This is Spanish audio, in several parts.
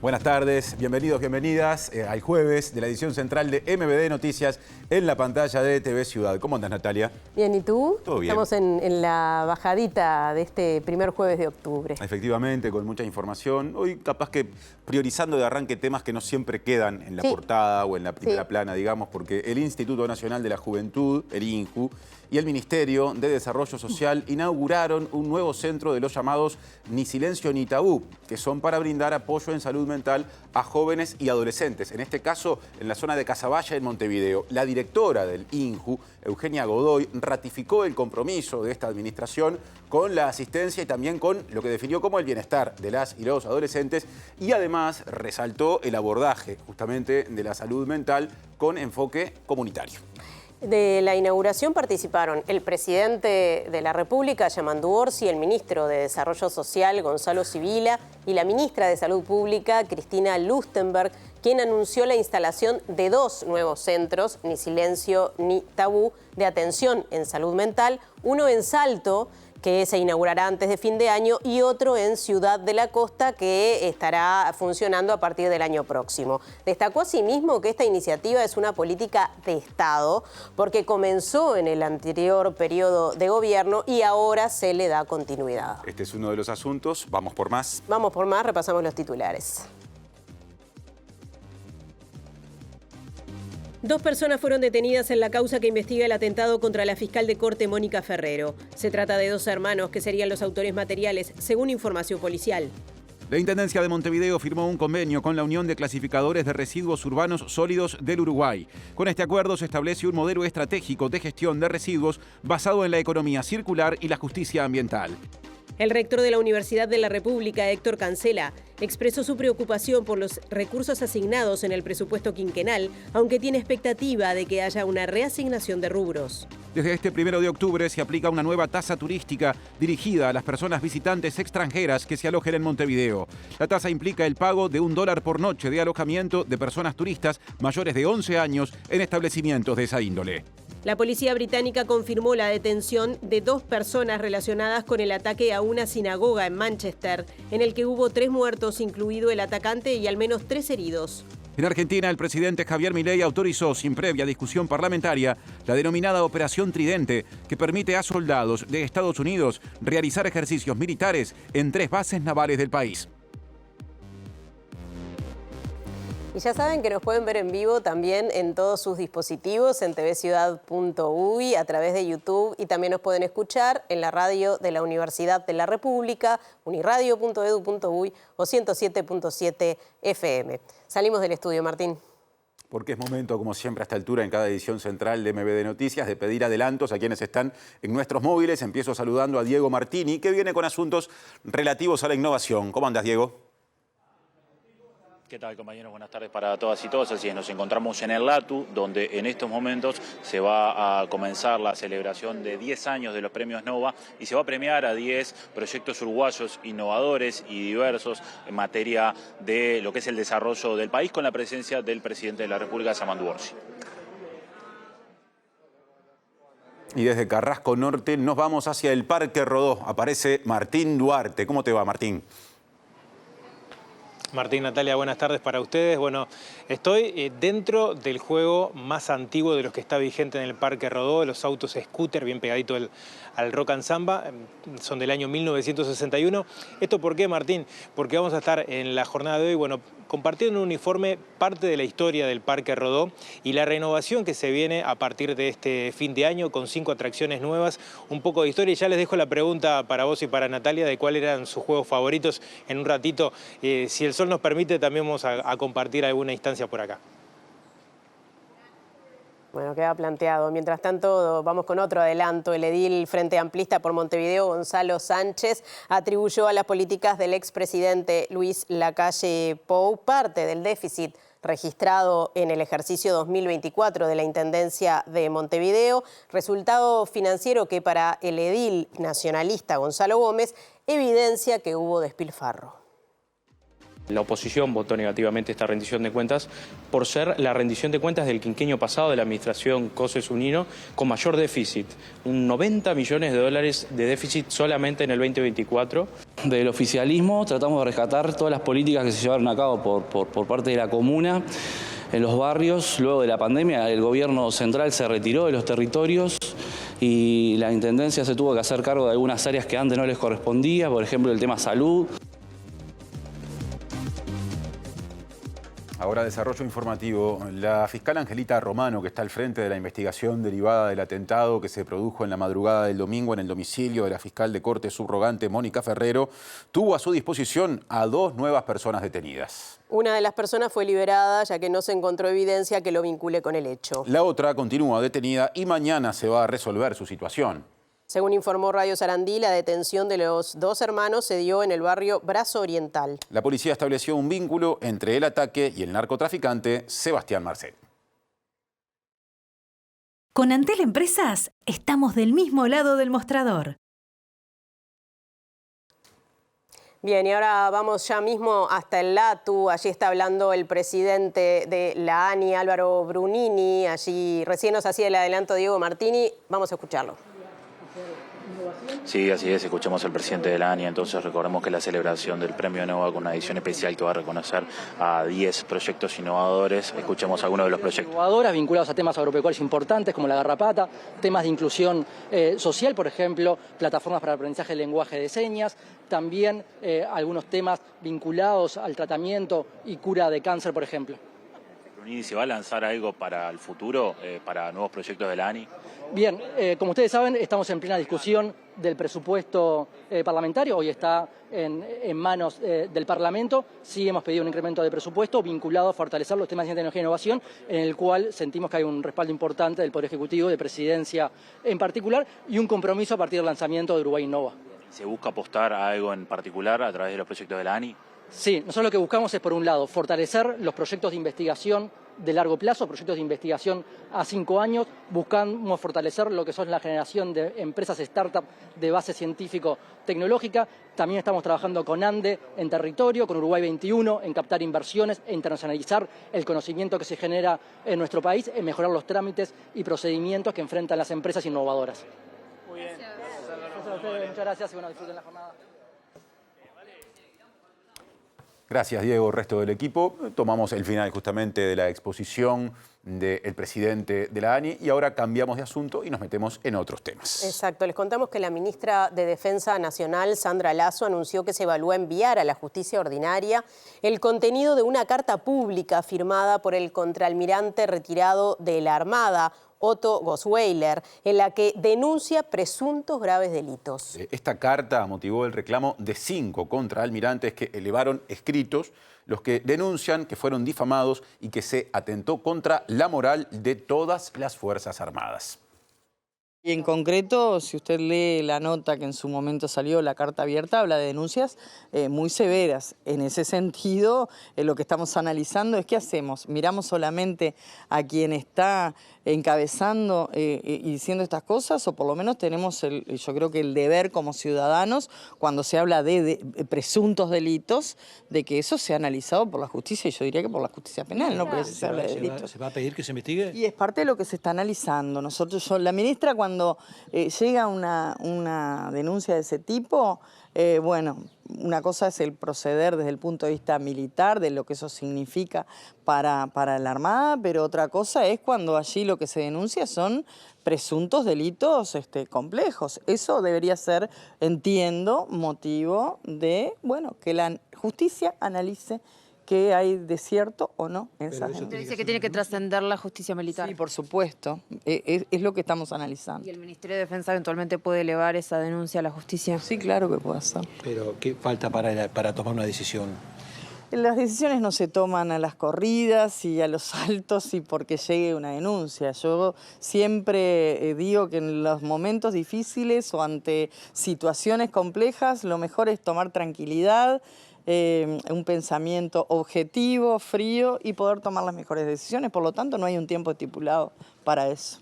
Buenas tardes, bienvenidos, bienvenidas al jueves de la edición central de MBD Noticias en la pantalla de TV Ciudad. ¿Cómo andas, Natalia? Bien, ¿y tú? Todo bien. Estamos en la bajadita de este primer jueves de octubre. Efectivamente, con mucha información. Hoy capaz que priorizando de arranque temas que no siempre quedan en la portada o en la primera plana, digamos, porque el Instituto Nacional de la Juventud, el INJU, y el Ministerio de Desarrollo Social inauguraron un nuevo centro de los llamados Ni Silencio Ni Tabú, que son para brindar apoyo en salud mental a jóvenes y adolescentes. En este caso, en la zona de Casabaya, en Montevideo. La directora del INJU, Eugenia Godoy, ratificó el compromiso de esta administración con la asistencia y también con lo que definió como el bienestar de las y los adolescentes, y además resaltó el abordaje justamente de la salud mental con enfoque comunitario. De la inauguración participaron el presidente de la República, Yamandu Orsi, el ministro de Desarrollo Social, Gonzalo Sibila, y la ministra de Salud Pública, Cristina Lustenberg, quien anunció la instalación de 2 nuevos centros, Ni Silencio Ni Tabú, de atención en salud mental, uno en Salto, que se inaugurará antes de fin de año, y otro en Ciudad de la Costa, que estará funcionando a partir del año próximo. Destacó asimismo que esta iniciativa es una política de Estado, porque comenzó en el anterior periodo de gobierno y ahora se le da continuidad. Este es uno de los asuntos. Vamos por más. Vamos por más, repasamos los titulares. 2 personas fueron detenidas en la causa que investiga el atentado contra la fiscal de corte Mónica Ferrero. Se trata de 2 hermanos que serían los autores materiales, según información policial. La Intendencia de Montevideo firmó un convenio con la Unión de Clasificadores de Residuos Urbanos Sólidos del Uruguay. Con este acuerdo se establece un modelo estratégico de gestión de residuos basado en la economía circular y la justicia ambiental. El rector de la Universidad de la República, Héctor Cancela, expresó su preocupación por los recursos asignados en el presupuesto quinquenal, aunque tiene expectativa de que haya una reasignación de rubros. Desde este 1 de octubre se aplica una nueva tasa turística dirigida a las personas visitantes extranjeras que se alojen en Montevideo. La tasa implica el pago de $1 por noche de alojamiento de personas turistas mayores de 11 años en establecimientos de esa índole. La policía británica confirmó la detención de 2 personas relacionadas con el ataque a una sinagoga en Manchester, en el que hubo 3 muertos, incluido el atacante, y al menos 3 heridos. En Argentina, el presidente Javier Milei autorizó, sin previa discusión parlamentaria, la denominada Operación Tridente, que permite a soldados de Estados Unidos realizar ejercicios militares en 3 bases navales del país. Y ya saben que nos pueden ver en vivo también en todos sus dispositivos, en tvciudad.uy, a través de YouTube, y también nos pueden escuchar en la radio de la Universidad de la República, uniradio.edu.uy o 107.7 FM. Salimos del estudio, Martín. Porque es momento, como siempre, a esta altura, en cada edición central de MBD Noticias, de pedir adelantos a quienes están en nuestros móviles. Empiezo saludando a Diego Martini, que viene con asuntos relativos a la innovación. ¿Cómo andas, Diego? ¿Qué tal, compañeros? Buenas tardes para todas y todos. Así es, nos encontramos en el LATU, donde en estos momentos se va a comenzar la celebración de 10 años de los premios NOVA y se va a premiar a 10 proyectos uruguayos innovadores y diversos en materia de lo que es el desarrollo del país, con la presencia del presidente de la República, Yamandu Orsi. Y desde Carrasco Norte nos vamos hacia el Parque Rodó. Aparece Martín Duarte. ¿Cómo te va, Martín? Martín, Natalia, buenas tardes para ustedes. Bueno, estoy dentro del juego más antiguo de los que está vigente en el Parque Rodó, los autos scooter, bien pegadito al Rock and Samba, son del año 1961. ¿Esto por qué, Martín? Porque vamos a estar en la jornada de hoy, bueno, compartiendo un uniforme parte de la historia del Parque Rodó y la renovación que se viene a partir de este fin de año con 5 atracciones nuevas, un poco de historia. Y ya les dejo la pregunta para vos y para Natalia de cuáles eran sus juegos favoritos en un ratito. Si el sol nos permite, también vamos a compartir alguna instancia por acá. Bueno, queda planteado. Mientras tanto, vamos con otro adelanto. El edil Frente Amplista por Montevideo, Gonzalo Sánchez, atribuyó a las políticas del expresidente Luis Lacalle Pou parte del déficit registrado en el ejercicio 2024 de la Intendencia de Montevideo, resultado financiero que para el edil nacionalista Gonzalo Gómez evidencia que hubo despilfarro. La oposición votó negativamente esta rendición de cuentas por ser la rendición de cuentas del quinquenio pasado de la administración Cose-Zunino con mayor déficit, un 90 millones de dólares de déficit solamente en el 2024. del oficialismo tratamos de rescatar todas las políticas que se llevaron a cabo por parte de la comuna en los barrios. Luego de la pandemia, el gobierno central se retiró de los territorios y la Intendencia se tuvo que hacer cargo de algunas áreas que antes no les correspondía, por ejemplo el tema salud. Ahora desarrollo informativo. La fiscal Angelita Romano, que está al frente de la investigación derivada del atentado que se produjo en la madrugada del domingo en el domicilio de la fiscal de corte subrogante Mónica Ferrero, tuvo a su disposición a 2 nuevas personas detenidas. Una de las personas fue liberada ya que no se encontró evidencia que lo vincule con el hecho. La otra continúa detenida y mañana se va a resolver su situación. Según informó Radio Sarandí, la detención de los 2 hermanos se dio en el barrio Brazo Oriental. La policía estableció un vínculo entre el ataque y el narcotraficante Sebastián Marcet. Con Antel Empresas estamos del mismo lado del mostrador. Bien, y ahora vamos ya mismo hasta el LATU. Allí está hablando el presidente de la ANI, Álvaro Brunini. Allí recién nos hacía el adelanto Diego Martini. Vamos a escucharlo. Sí, así es, escuchamos al presidente de la ANI, entonces recordemos que la celebración del Premio Nova con una edición especial que va a reconocer a 10 proyectos innovadores. Escuchemos algunos de los proyectos. Innovadoras vinculados a temas agropecuarios importantes como la garrapata, temas de inclusión social, por ejemplo, plataformas para el aprendizaje del lenguaje de señas, también algunos temas vinculados al tratamiento y cura de cáncer, por ejemplo. ¿Y se va a lanzar algo para el futuro, para nuevos proyectos de la ANI? Bien, como ustedes saben, estamos en plena discusión del presupuesto parlamentario. Hoy está en manos del Parlamento. Sí hemos pedido un incremento de presupuesto vinculado a fortalecer los temas de tecnología e innovación, en el cual sentimos que hay un respaldo importante del Poder Ejecutivo, de Presidencia en particular, y un compromiso a partir del lanzamiento de Uruguay Innova. ¿Se busca apostar a algo en particular a través de los proyectos de la ANI? Sí, nosotros lo que buscamos es, por un lado, fortalecer los proyectos de investigación de largo plazo, proyectos de investigación a 5 años. Buscamos fortalecer lo que son la generación de empresas startup de base científico-tecnológica. También estamos trabajando con ANDE en territorio, con Uruguay 21, en captar inversiones e internacionalizar el conocimiento que se genera en nuestro país, en mejorar los trámites y procedimientos que enfrentan las empresas innovadoras. Muy bien. Muchas gracias y bueno, disfruten la jornada. Gracias, Diego, resto del equipo. Tomamos el final justamente de la exposición del presidente de la ANI y ahora cambiamos de asunto y nos metemos en otros temas. Exacto, les contamos que la ministra de Defensa Nacional, Sandra Lasso, anunció que se evalúa enviar a la justicia ordinaria el contenido de una carta pública firmada por el contraalmirante retirado de la Armada, Otto Gosweiler, en la que denuncia presuntos graves delitos. Esta carta motivó el reclamo de 5 contraalmirantes que elevaron escritos, los que denuncian que fueron difamados y que se atentó contra la moral de todas las Fuerzas Armadas. Y en concreto, si usted lee la nota que en su momento salió, la carta abierta, habla de denuncias muy severas. En ese sentido, lo que estamos analizando es qué hacemos. ¿Miramos solamente a quien está encabezando y diciendo estas cosas? O por lo menos tenemos, yo creo que el deber como ciudadanos, cuando se habla de presuntos delitos, de que eso sea analizado por la justicia, y yo diría que por la justicia penal, ¿no? Porque se habla de delitos. ¿Se va a pedir que se investigue? Y es parte de lo que se está analizando. La ministra, cuando llega una denuncia de ese tipo, bueno, una cosa es el proceder desde el punto de vista militar, de lo que eso significa para la Armada, pero otra cosa es cuando allí lo que se denuncia son presuntos delitos complejos. Eso debería ser, entiendo, motivo de, bueno, que la justicia analice qué hay de cierto o no en esa gente. Usted dice que tiene que trascender la justicia militar. Sí, por supuesto. Es lo que estamos analizando. ¿Y el Ministerio de Defensa eventualmente puede elevar esa denuncia a la justicia? Sí, claro que puede hacer. Pero ¿qué falta para tomar una decisión? Las decisiones no se toman a las corridas y a los saltos y porque llegue una denuncia. Yo siempre digo que en los momentos difíciles o ante situaciones complejas, lo mejor es tomar tranquilidad, un pensamiento objetivo, frío y poder tomar las mejores decisiones. Por lo tanto, no hay un tiempo estipulado para eso.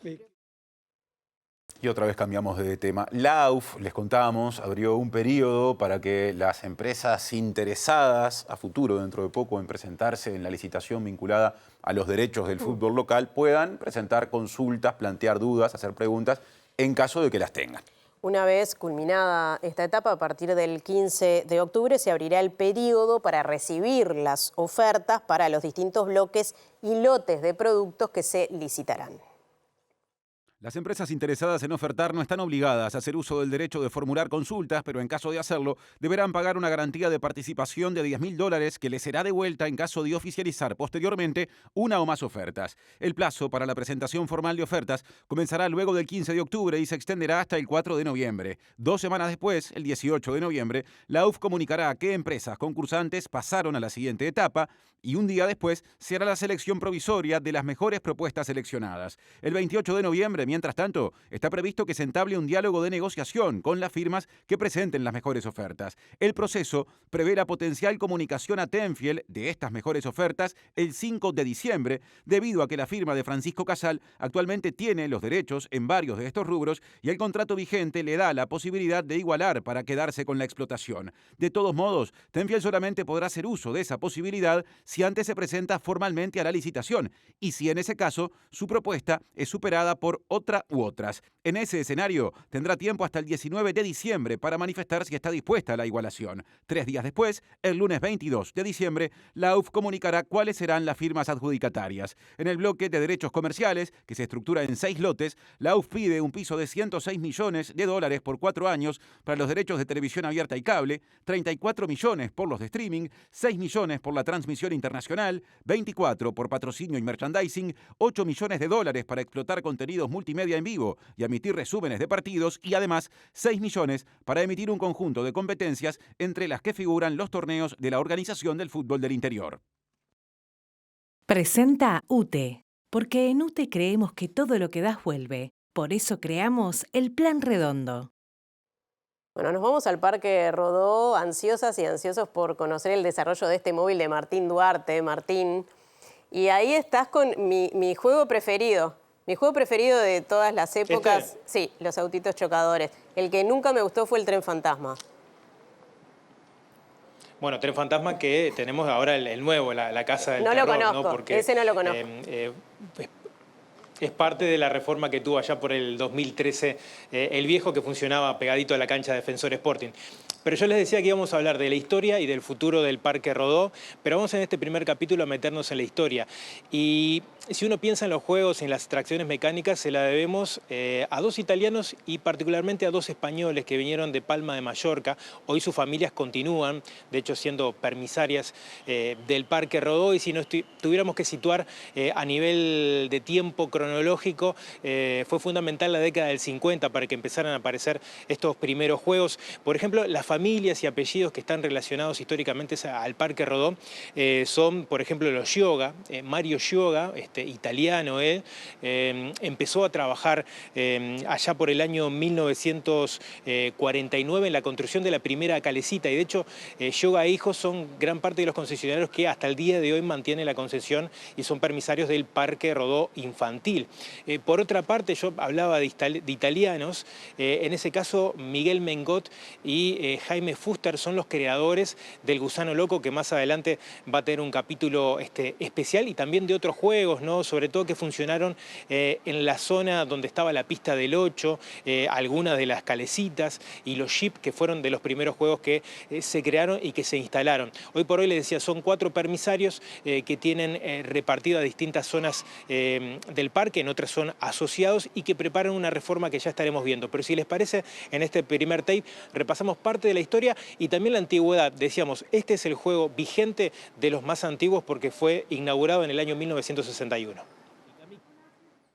Y otra vez cambiamos de tema. La AUF, les contábamos, abrió un periodo para que las empresas interesadas a futuro, dentro de poco, en presentarse en la licitación vinculada a los derechos del fútbol local, puedan presentar consultas, plantear dudas, hacer preguntas, en caso de que las tengan. Una vez culminada esta etapa, a partir del 15 de octubre se abrirá el periodo para recibir las ofertas para los distintos bloques y lotes de productos que se licitarán. Las empresas interesadas en ofertar no están obligadas a hacer uso del derecho de formular consultas, pero en caso de hacerlo, deberán pagar una garantía de participación de $10.000 que les será devuelta en caso de oficializar posteriormente una o más ofertas. El plazo para la presentación formal de ofertas comenzará luego del 15 de octubre y se extenderá hasta el 4 de noviembre. 2 semanas después, el 18 de noviembre, la UF comunicará a qué empresas concursantes pasaron a la siguiente etapa y un día después se hará la selección provisoria de las mejores propuestas seleccionadas. El 28 de noviembre, mientras tanto, está previsto que se entable un diálogo de negociación con las firmas que presenten las mejores ofertas. El proceso prevé la potencial comunicación a Tenfiel de estas mejores ofertas el 5 de diciembre, debido a que la firma de Francisco Casal actualmente tiene los derechos en varios de estos rubros y el contrato vigente le da la posibilidad de igualar para quedarse con la explotación. De todos modos, Tenfiel solamente podrá hacer uso de esa posibilidad si antes se presenta formalmente a la licitación y si en ese caso su propuesta es superada por otra u otras. En ese escenario tendrá tiempo hasta el 19 de diciembre para manifestar si está dispuesta a la igualación. 3 días después, el lunes 22 de diciembre, la UF comunicará cuáles serán las firmas adjudicatarias. En el bloque de derechos comerciales, que se estructura en 6 lotes, la UF pide un piso de $106 millones por 4 años para los derechos de televisión abierta y cable, 34 millones por los de streaming, 6 millones por la transmisión internacional, 24 por patrocinio y merchandising, 8 millones de dólares para explotar contenidos multimedia en vivo y emitir resúmenes de partidos y además 6 millones para emitir un conjunto de competencias entre las que figuran los torneos de la Organización del Fútbol del Interior. Presenta UTE, porque en UTE creemos que todo lo que das vuelve. Por eso creamos el Plan Redondo. Bueno, nos vamos al Parque Rodó, ansiosas y ansiosos por conocer el desarrollo de este móvil de Martín Duarte. Martín, y ahí estás con mi juego preferido. Mi juego preferido de todas las épocas, sí, los autitos chocadores. El que nunca me gustó fue el Tren Fantasma. Bueno, Tren Fantasma que tenemos ahora el nuevo, la Casa del Terror. No lo conozco, Porque, ese no lo conozco. Es parte de la reforma que tuvo allá por el 2013 el viejo, que funcionaba pegadito a la cancha de Defensor Sporting. Pero yo les decía que íbamos a hablar de la historia y del futuro del Parque Rodó, pero vamos en este primer capítulo a meternos en la historia. Y si uno piensa en los juegos y en las atracciones mecánicas, se la debemos a 2 italianos y particularmente a 2 españoles que vinieron de Palma de Mallorca. Hoy sus familias continúan, de hecho, siendo permisarias del Parque Rodó, y si nos tuviéramos que situar a nivel de tiempo cronológico, fue fundamental la década del 50 para que empezaran a aparecer estos primeros juegos. Por ejemplo, las familias y apellidos que están relacionados históricamente al Parque Rodó son, por ejemplo, los Gioga. Mario Gioga, italiano, empezó a trabajar allá por el año 1949 en la construcción de la primera calecita, y de hecho Gioga e hijos son gran parte de los concesionarios que hasta el día de hoy mantienen la concesión y son permisarios del Parque Rodó infantil. Por otra parte, yo hablaba de italianos, en ese caso Miguel Mengot y Jaime Fuster son los creadores del Gusano Loco, que más adelante va a tener un capítulo especial, y también de otros juegos, ¿no? Sobre todo que funcionaron en la zona donde estaba la pista del 8, algunas de las calecitas y los Jeep, que fueron de los primeros juegos que se crearon y que se instalaron. Hoy por hoy, les decía, son 4 permisarios que tienen repartidas distintas zonas del parque, en otras son asociados y que preparan una reforma que ya estaremos viendo. Pero si les parece, en este primer tape repasamos parte de la historia y también la antigüedad. Decíamos, este es el juego vigente de los más antiguos porque fue inaugurado en el año 1961.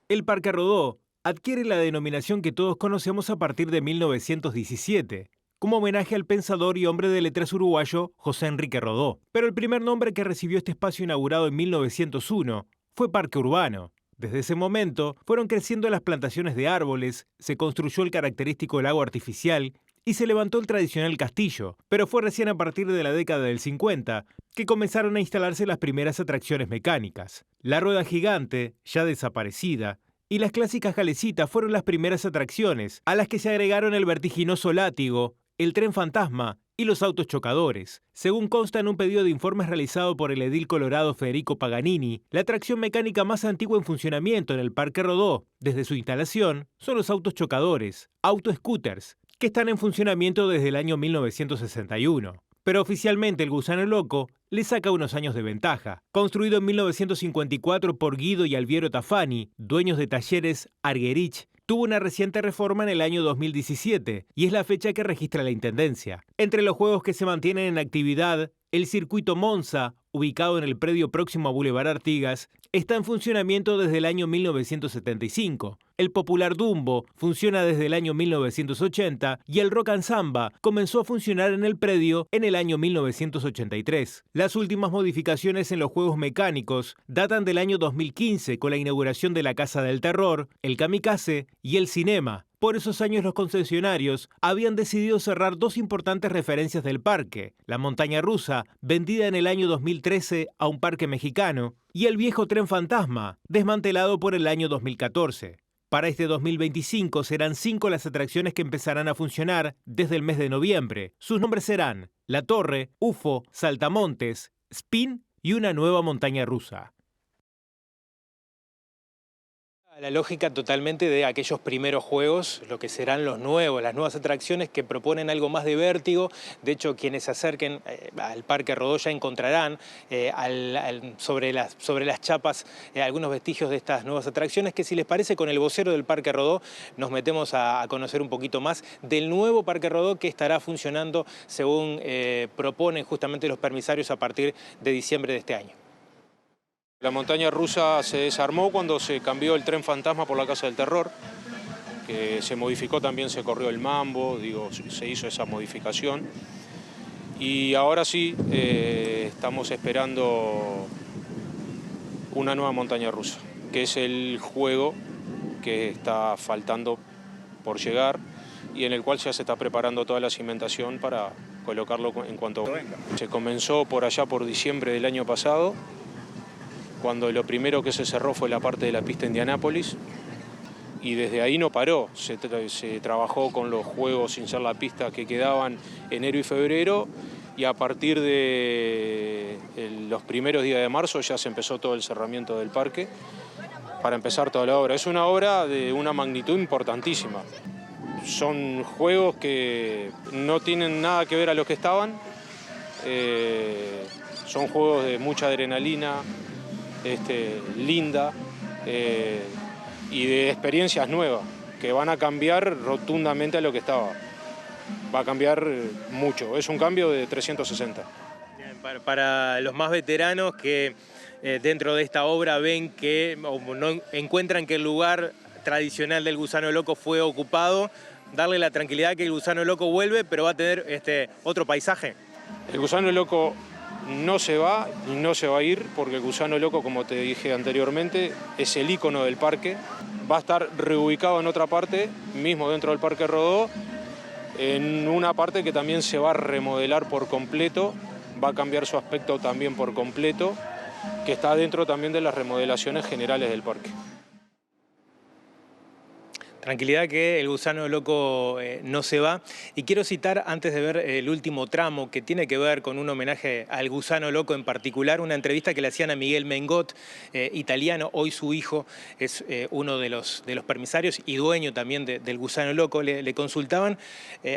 El Parque Rodó adquiere la denominación que todos conocemos a partir de 1917, como homenaje al pensador y hombre de letras uruguayo José Enrique Rodó. Pero el primer nombre que recibió este espacio inaugurado en 1901 fue Parque Urbano. Desde ese momento fueron creciendo las plantaciones de árboles, se construyó el característico lago artificial y se levantó el tradicional castillo, pero fue recién a partir de la década del 50 que comenzaron a instalarse las primeras atracciones mecánicas. La rueda gigante, ya desaparecida, y las clásicas calecitas fueron las primeras atracciones, a las que se agregaron el vertiginoso látigo el tren fantasma y los autos chocadores. Según consta en un pedido de informes realizado por el edil colorado Federico Paganini, la atracción mecánica más antigua en funcionamiento en el Parque Rodó, desde su instalación, son los autos chocadores, auto-scooters, que están en funcionamiento desde el año 1961. Pero oficialmente el Gusano Loco le saca unos años de ventaja. Construido en 1954 por Guido y Alviero Tafani, dueños de talleres Argerich, tuvo una reciente reforma en el año 2017 y es la fecha que registra la Intendencia. Entre los juegos que se mantienen en actividad, el circuito Monza, ubicado en el predio próximo a Boulevard Artigas, está en funcionamiento desde el año 1975. El popular Dumbo funciona desde el año 1980 y el Rock and Samba comenzó a funcionar en el predio en el año 1983. Las últimas modificaciones en los juegos mecánicos datan del año 2015 con la inauguración de la Casa del Terror, el Kamikaze y el Cinema. Por esos años los concesionarios habían decidido cerrar dos importantes referencias del parque, la montaña rusa, vendida en el año 2013 a un parque mexicano, y el viejo tren fantasma, desmantelado por el año 2014. Para este 2025 serán 5 las atracciones que empezarán a funcionar desde el mes de noviembre. Sus nombres serán La Torre, UFO, Saltamontes, Spin y una nueva montaña rusa. La lógica totalmente de aquellos primeros juegos, lo que serán los nuevos, las nuevas atracciones que proponen algo más de vértigo. De hecho, quienes se acerquen al Parque Rodó ya encontrarán sobre las chapas algunos vestigios de estas nuevas atracciones que, si les parece, con el vocero del Parque Rodó nos metemos a conocer un poquito más del nuevo Parque Rodó que estará funcionando según proponen justamente los permisarios a partir de diciembre de este año. La montaña rusa se desarmó cuando se cambió el tren fantasma por la Casa del Terror, que se modificó también, se corrió el mambo, se hizo esa modificación. Y ahora sí, estamos esperando una nueva montaña rusa, que es el juego que está faltando por llegar y en el cual ya se está preparando toda la cimentación para colocarlo en cuanto venga. Se comenzó por allá por diciembre del año pasado, cuando lo primero que se cerró fue la parte de la pista Indianápolis, y desde ahí no paró. Se trabajó con los juegos sin ser la pista que quedaban enero y febrero, y a partir de los primeros días de marzo ya se empezó todo el cerramiento del parque para empezar toda la obra. Es una obra de una magnitud importantísima. Son juegos que no tienen nada que ver a los que estaban, son juegos de mucha adrenalina, linda y de experiencias nuevas que van a cambiar rotundamente a lo que estaba. Va a cambiar mucho, es un cambio de 360. Para los más veteranos que dentro de esta obra ven que no encuentran que el lugar tradicional del Gusano Loco fue ocupado, darle la tranquilidad que el Gusano Loco vuelve, pero va a tener otro paisaje. El Gusano Loco no se va y no se va a ir, porque el Gusano Loco, como te dije anteriormente, es el ícono del parque. Va a estar reubicado en otra parte, mismo dentro del Parque Rodó, en una parte que también se va a remodelar por completo, va a cambiar su aspecto también por completo, que está dentro también de las remodelaciones generales del parque. Tranquilidad que el Gusano Loco no se va. Y quiero citar, antes de ver el último tramo, que tiene que ver con un homenaje al Gusano Loco en particular, una entrevista que le hacían a Miguel Mengot, italiano. Hoy su hijo es uno de los permisarios y dueño también del Gusano Loco. Le consultaban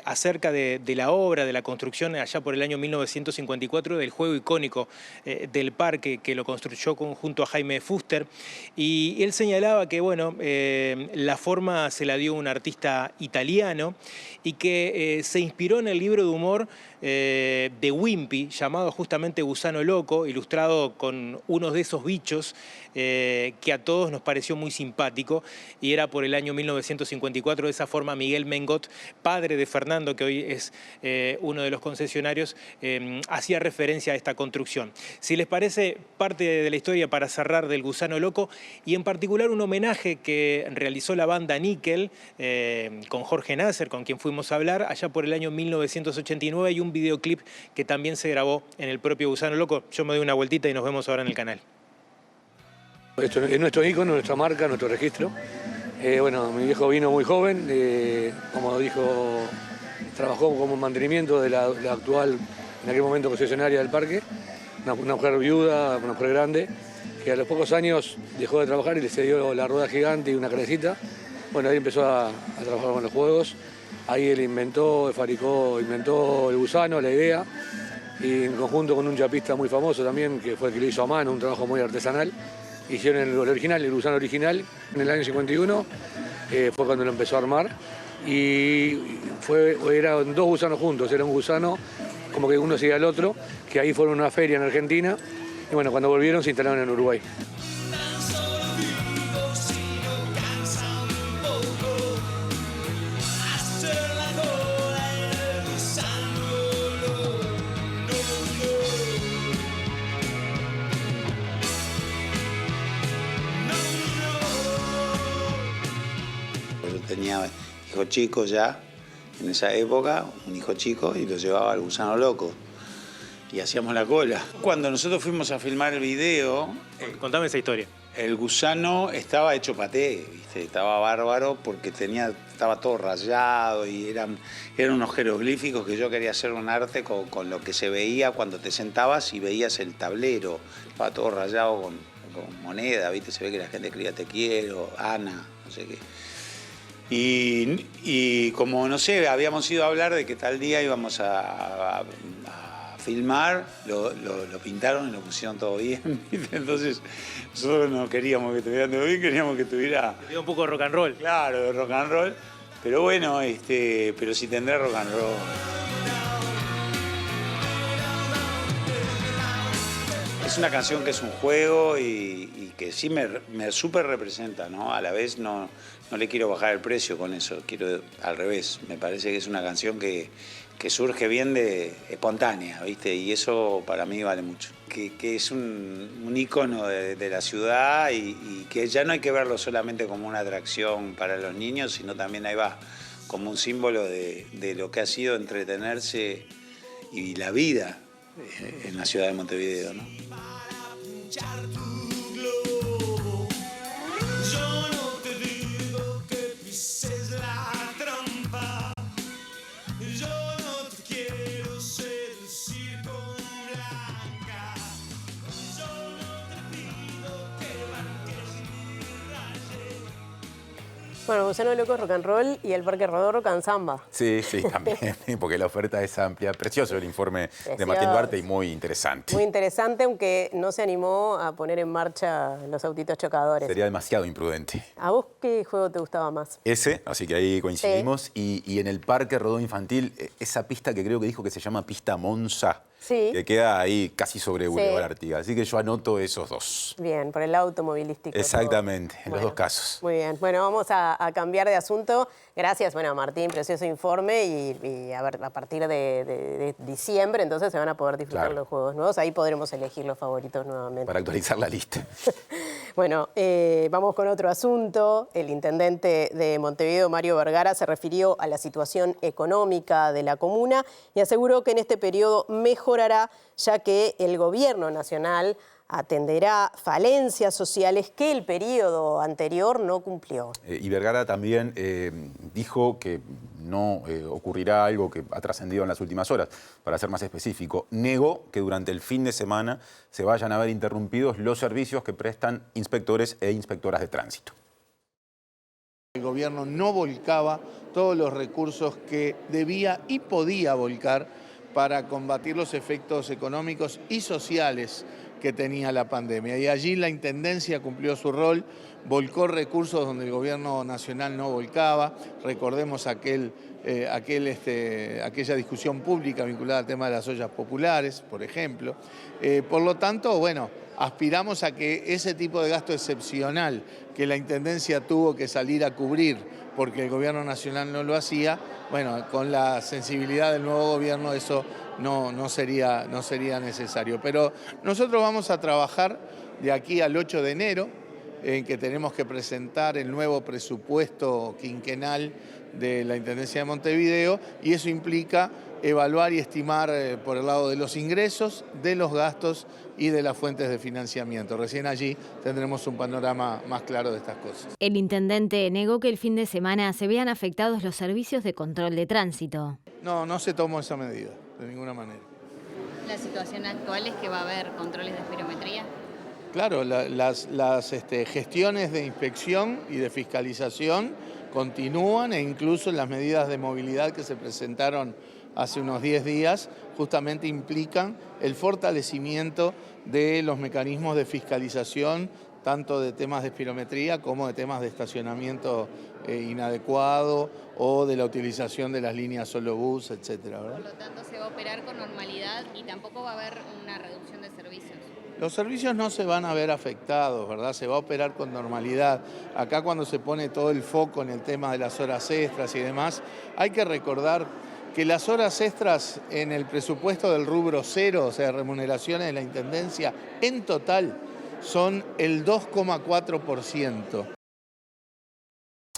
acerca de la obra, de la construcción allá por el año 1954, del juego icónico del parque, que lo construyó junto a Jaime Fuster. Y él señalaba que, bueno, la forma se la dio un artista italiano y que se inspiró en el libro de humor de Wimpy, llamado justamente Gusano Loco, ilustrado con uno de esos bichos que a todos nos pareció muy simpático, y era por el año 1954. De esa forma Miguel Mengot, padre de Fernando, que hoy es uno de los concesionarios, hacía referencia a esta construcción. Si les parece, parte de la historia para cerrar del Gusano Loco, y en particular un homenaje que realizó la banda Nickel con Jorge Nasser, con quien fuimos a hablar allá por el año 1989, y un videoclip que también se grabó en el propio Gusano Loco. Yo me doy una vueltita y nos vemos ahora en el canal. Esto es nuestro ícono, nuestra marca, nuestro registro. Bueno, mi viejo vino muy joven, como dijo trabajó como mantenimiento de la actual, en aquel momento, concesionaria del parque, una mujer viuda, una mujer grande, que a los pocos años dejó de trabajar y le cedió la rueda gigante y una carecita. Bueno, ahí empezó a trabajar con los juegos, ahí él inventó el gusano, la idea, y en conjunto con un chapista muy famoso también, que fue el que lo hizo a mano, un trabajo muy artesanal, hicieron el original, el gusano original, en el año 51, fue cuando lo empezó a armar, y eran dos gusanos juntos, era un gusano como que uno seguía al otro, que ahí fueron a una feria en Argentina, y bueno, cuando volvieron se instalaron en Uruguay. Yo tenía hijo chico ya, en esa época, un hijo chico, y lo llevaba al gusano loco. Y hacíamos la cola. Cuando nosotros fuimos a filmar el video... Contame esa historia. El gusano estaba hecho paté, ¿viste? Estaba bárbaro porque estaba todo rayado y eran unos jeroglíficos que yo quería hacer un arte con lo que se veía cuando te sentabas y veías el tablero. Estaba todo rayado con moneda, ¿viste? Se ve que la gente escribía te quiero, Ana, no sé qué. Y como, no sé, habíamos ido a hablar de que tal día íbamos a filmar, lo pintaron y lo pusieron todo bien. Entonces, nosotros no queríamos que estuviera todo bien, queríamos que estuviera... Que un poco de rock and roll. Claro, de rock and roll. Pero bueno, pero sí tendrá rock and roll. Es una canción que es un juego y que sí me súper representa, ¿no? A la vez no le quiero bajar el precio con eso, quiero al revés. Me parece que es una canción que surge bien espontánea, ¿viste? Y eso para mí vale mucho. Que es un ícono de la ciudad y que ya no hay que verlo solamente como una atracción para los niños, sino también ahí va, como un símbolo de lo que ha sido entretenerse y la vida en la ciudad de Montevideo, ¿no? Bueno, Gusano Loco, rock and roll, y el Parque Rodó, rock and samba. Sí, también, porque la oferta es amplia. Precioso el informe de Martín Duarte y muy interesante. Muy interesante, aunque no se animó a poner en marcha los autitos chocadores. Sería demasiado imprudente. ¿A vos qué juego te gustaba más? Ese, así que ahí coincidimos. Sí. Y en el Parque Rodó Infantil, esa pista que creo que dijo que se llama Pista Monza, sí, que queda ahí casi sobre Boulevard Artigas. Así que yo anoto esos dos. Bien, por el automovilístico. Exactamente, en los dos casos. Muy bien. Bueno, vamos a cambiar de asunto. Gracias, bueno, Martín, precioso informe. Y a ver, a partir de diciembre, entonces se van a poder disfrutar los juegos nuevos. Ahí podremos elegir los favoritos nuevamente. Para actualizar la lista. Bueno, vamos con otro asunto. El intendente de Montevideo, Mario Vergara, se refirió a la situación económica de la comuna y aseguró que en este periodo mejorará, ya que el gobierno nacional atenderá falencias sociales que el periodo anterior no cumplió. Y Vergara también dijo que no ocurrirá algo que ha trascendido en las últimas horas. Para ser más específico, negó que durante el fin de semana se vayan a ver interrumpidos los servicios que prestan inspectores e inspectoras de tránsito. El gobierno no volcaba todos los recursos que debía y podía volcar para combatir los efectos económicos y sociales que tenía la pandemia. Y allí la Intendencia cumplió su rol, volcó recursos donde el gobierno nacional no volcaba. Recordemos aquella discusión pública vinculada al tema de las ollas populares, por ejemplo. Por lo tanto, bueno, aspiramos a que ese tipo de gasto excepcional que la Intendencia tuvo que salir a cubrir porque el gobierno nacional no lo hacía, bueno, con la sensibilidad del nuevo gobierno eso no sería necesario. Pero nosotros vamos a trabajar de aquí al 8 de enero, en que tenemos que presentar el nuevo presupuesto quinquenal de la Intendencia de Montevideo, y eso implica evaluar y estimar por el lado de los ingresos, de los gastos y de las fuentes de financiamiento. Recién allí tendremos un panorama más claro de estas cosas. El intendente negó que el fin de semana se vean afectados los servicios de control de tránsito. No se tomó esa medida, de ninguna manera. ¿La situación actual es que va a haber controles de espirometría? Claro, las gestiones de inspección y de fiscalización continúan, e incluso las medidas de movilidad que se presentaron hace unos 10 días justamente implican el fortalecimiento de los mecanismos de fiscalización, tanto de temas de espirometría como de temas de estacionamiento inadecuado o de la utilización de las líneas solo bus, etcétera, ¿verdad? Por lo tanto, se va a operar con normalidad y tampoco va a haber una reducción de servicios. Los servicios no se van a ver afectados, ¿verdad? Se va a operar con normalidad. Acá cuando se pone todo el foco en el tema de las horas extras y demás, hay que recordar que las horas extras en el presupuesto del rubro 0, o sea, remuneraciones de la Intendencia, en total son el 2,4%.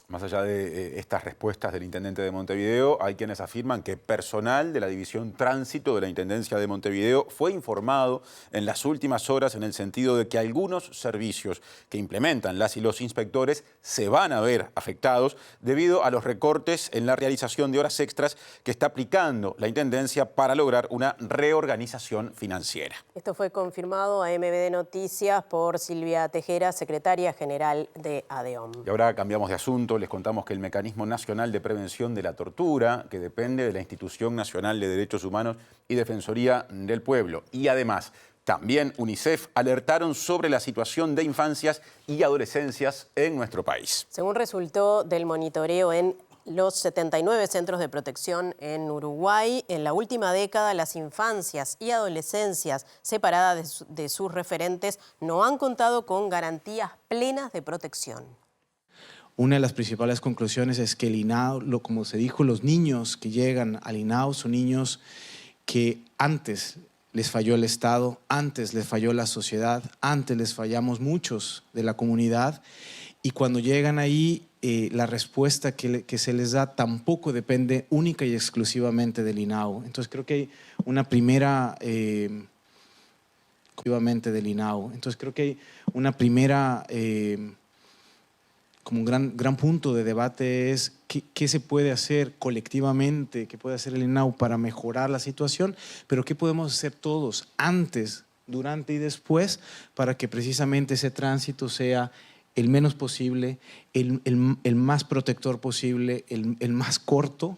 Más allá de estas respuestas del intendente de Montevideo, hay quienes afirman que personal de la División Tránsito de la Intendencia de Montevideo fue informado en las últimas horas en el sentido de que algunos servicios que implementan las y los inspectores se van a ver afectados debido a los recortes en la realización de horas extras que está aplicando la Intendencia para lograr una reorganización financiera. Esto fue confirmado a MBD Noticias por Silvia Tejera, secretaria general de ADEOM. Y ahora cambiamos de asunto. Les contamos que el Mecanismo Nacional de Prevención de la Tortura, que depende de la Institución Nacional de Derechos Humanos y Defensoría del Pueblo, y además también UNICEF, alertaron sobre la situación de infancias y adolescencias en nuestro país. Según resultó del monitoreo en los 79 centros de protección en Uruguay, en la última década las infancias y adolescencias separadas de sus referentes no han contado con garantías plenas de protección. Una de las principales conclusiones es que el INAO, como se dijo, los niños que llegan al INAO son niños que antes les falló el Estado, antes les falló la sociedad, antes les fallamos muchos de la comunidad, y cuando llegan ahí la respuesta que se les da tampoco depende única y exclusivamente del INAO. Entonces creo que hay una primera... como un gran punto de debate es qué se puede hacer colectivamente, qué puede hacer el INAO para mejorar la situación, pero qué podemos hacer todos antes, durante y después para que precisamente ese tránsito sea el menos posible, el más protector posible, el más corto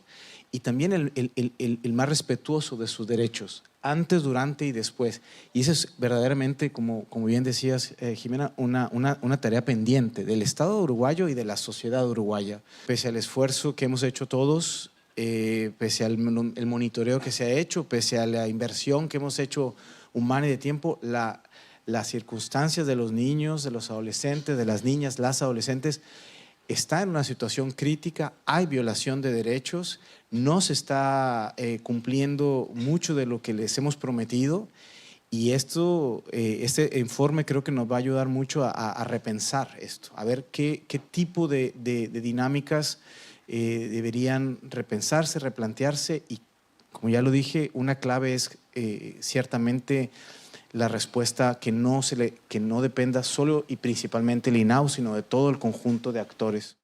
y también el más respetuoso de sus derechos, antes, durante y después. Y eso es verdaderamente, como bien decías, Jimena, una tarea pendiente del Estado uruguayo y de la sociedad uruguaya. Pese al esfuerzo que hemos hecho todos, pese al el monitoreo que se ha hecho, pese a la inversión que hemos hecho humana y de tiempo, las circunstancias de los niños, de los adolescentes, de las niñas, las adolescentes, está en una situación crítica, hay violación de derechos, no se está cumpliendo mucho de lo que les hemos prometido y este informe creo que nos va a ayudar mucho a repensar esto, a ver qué tipo de dinámicas deberían repensarse, replantearse y, como ya lo dije, una clave es ciertamente la respuesta que no dependa solo y principalmente del INAO, sino de todo el conjunto de actores.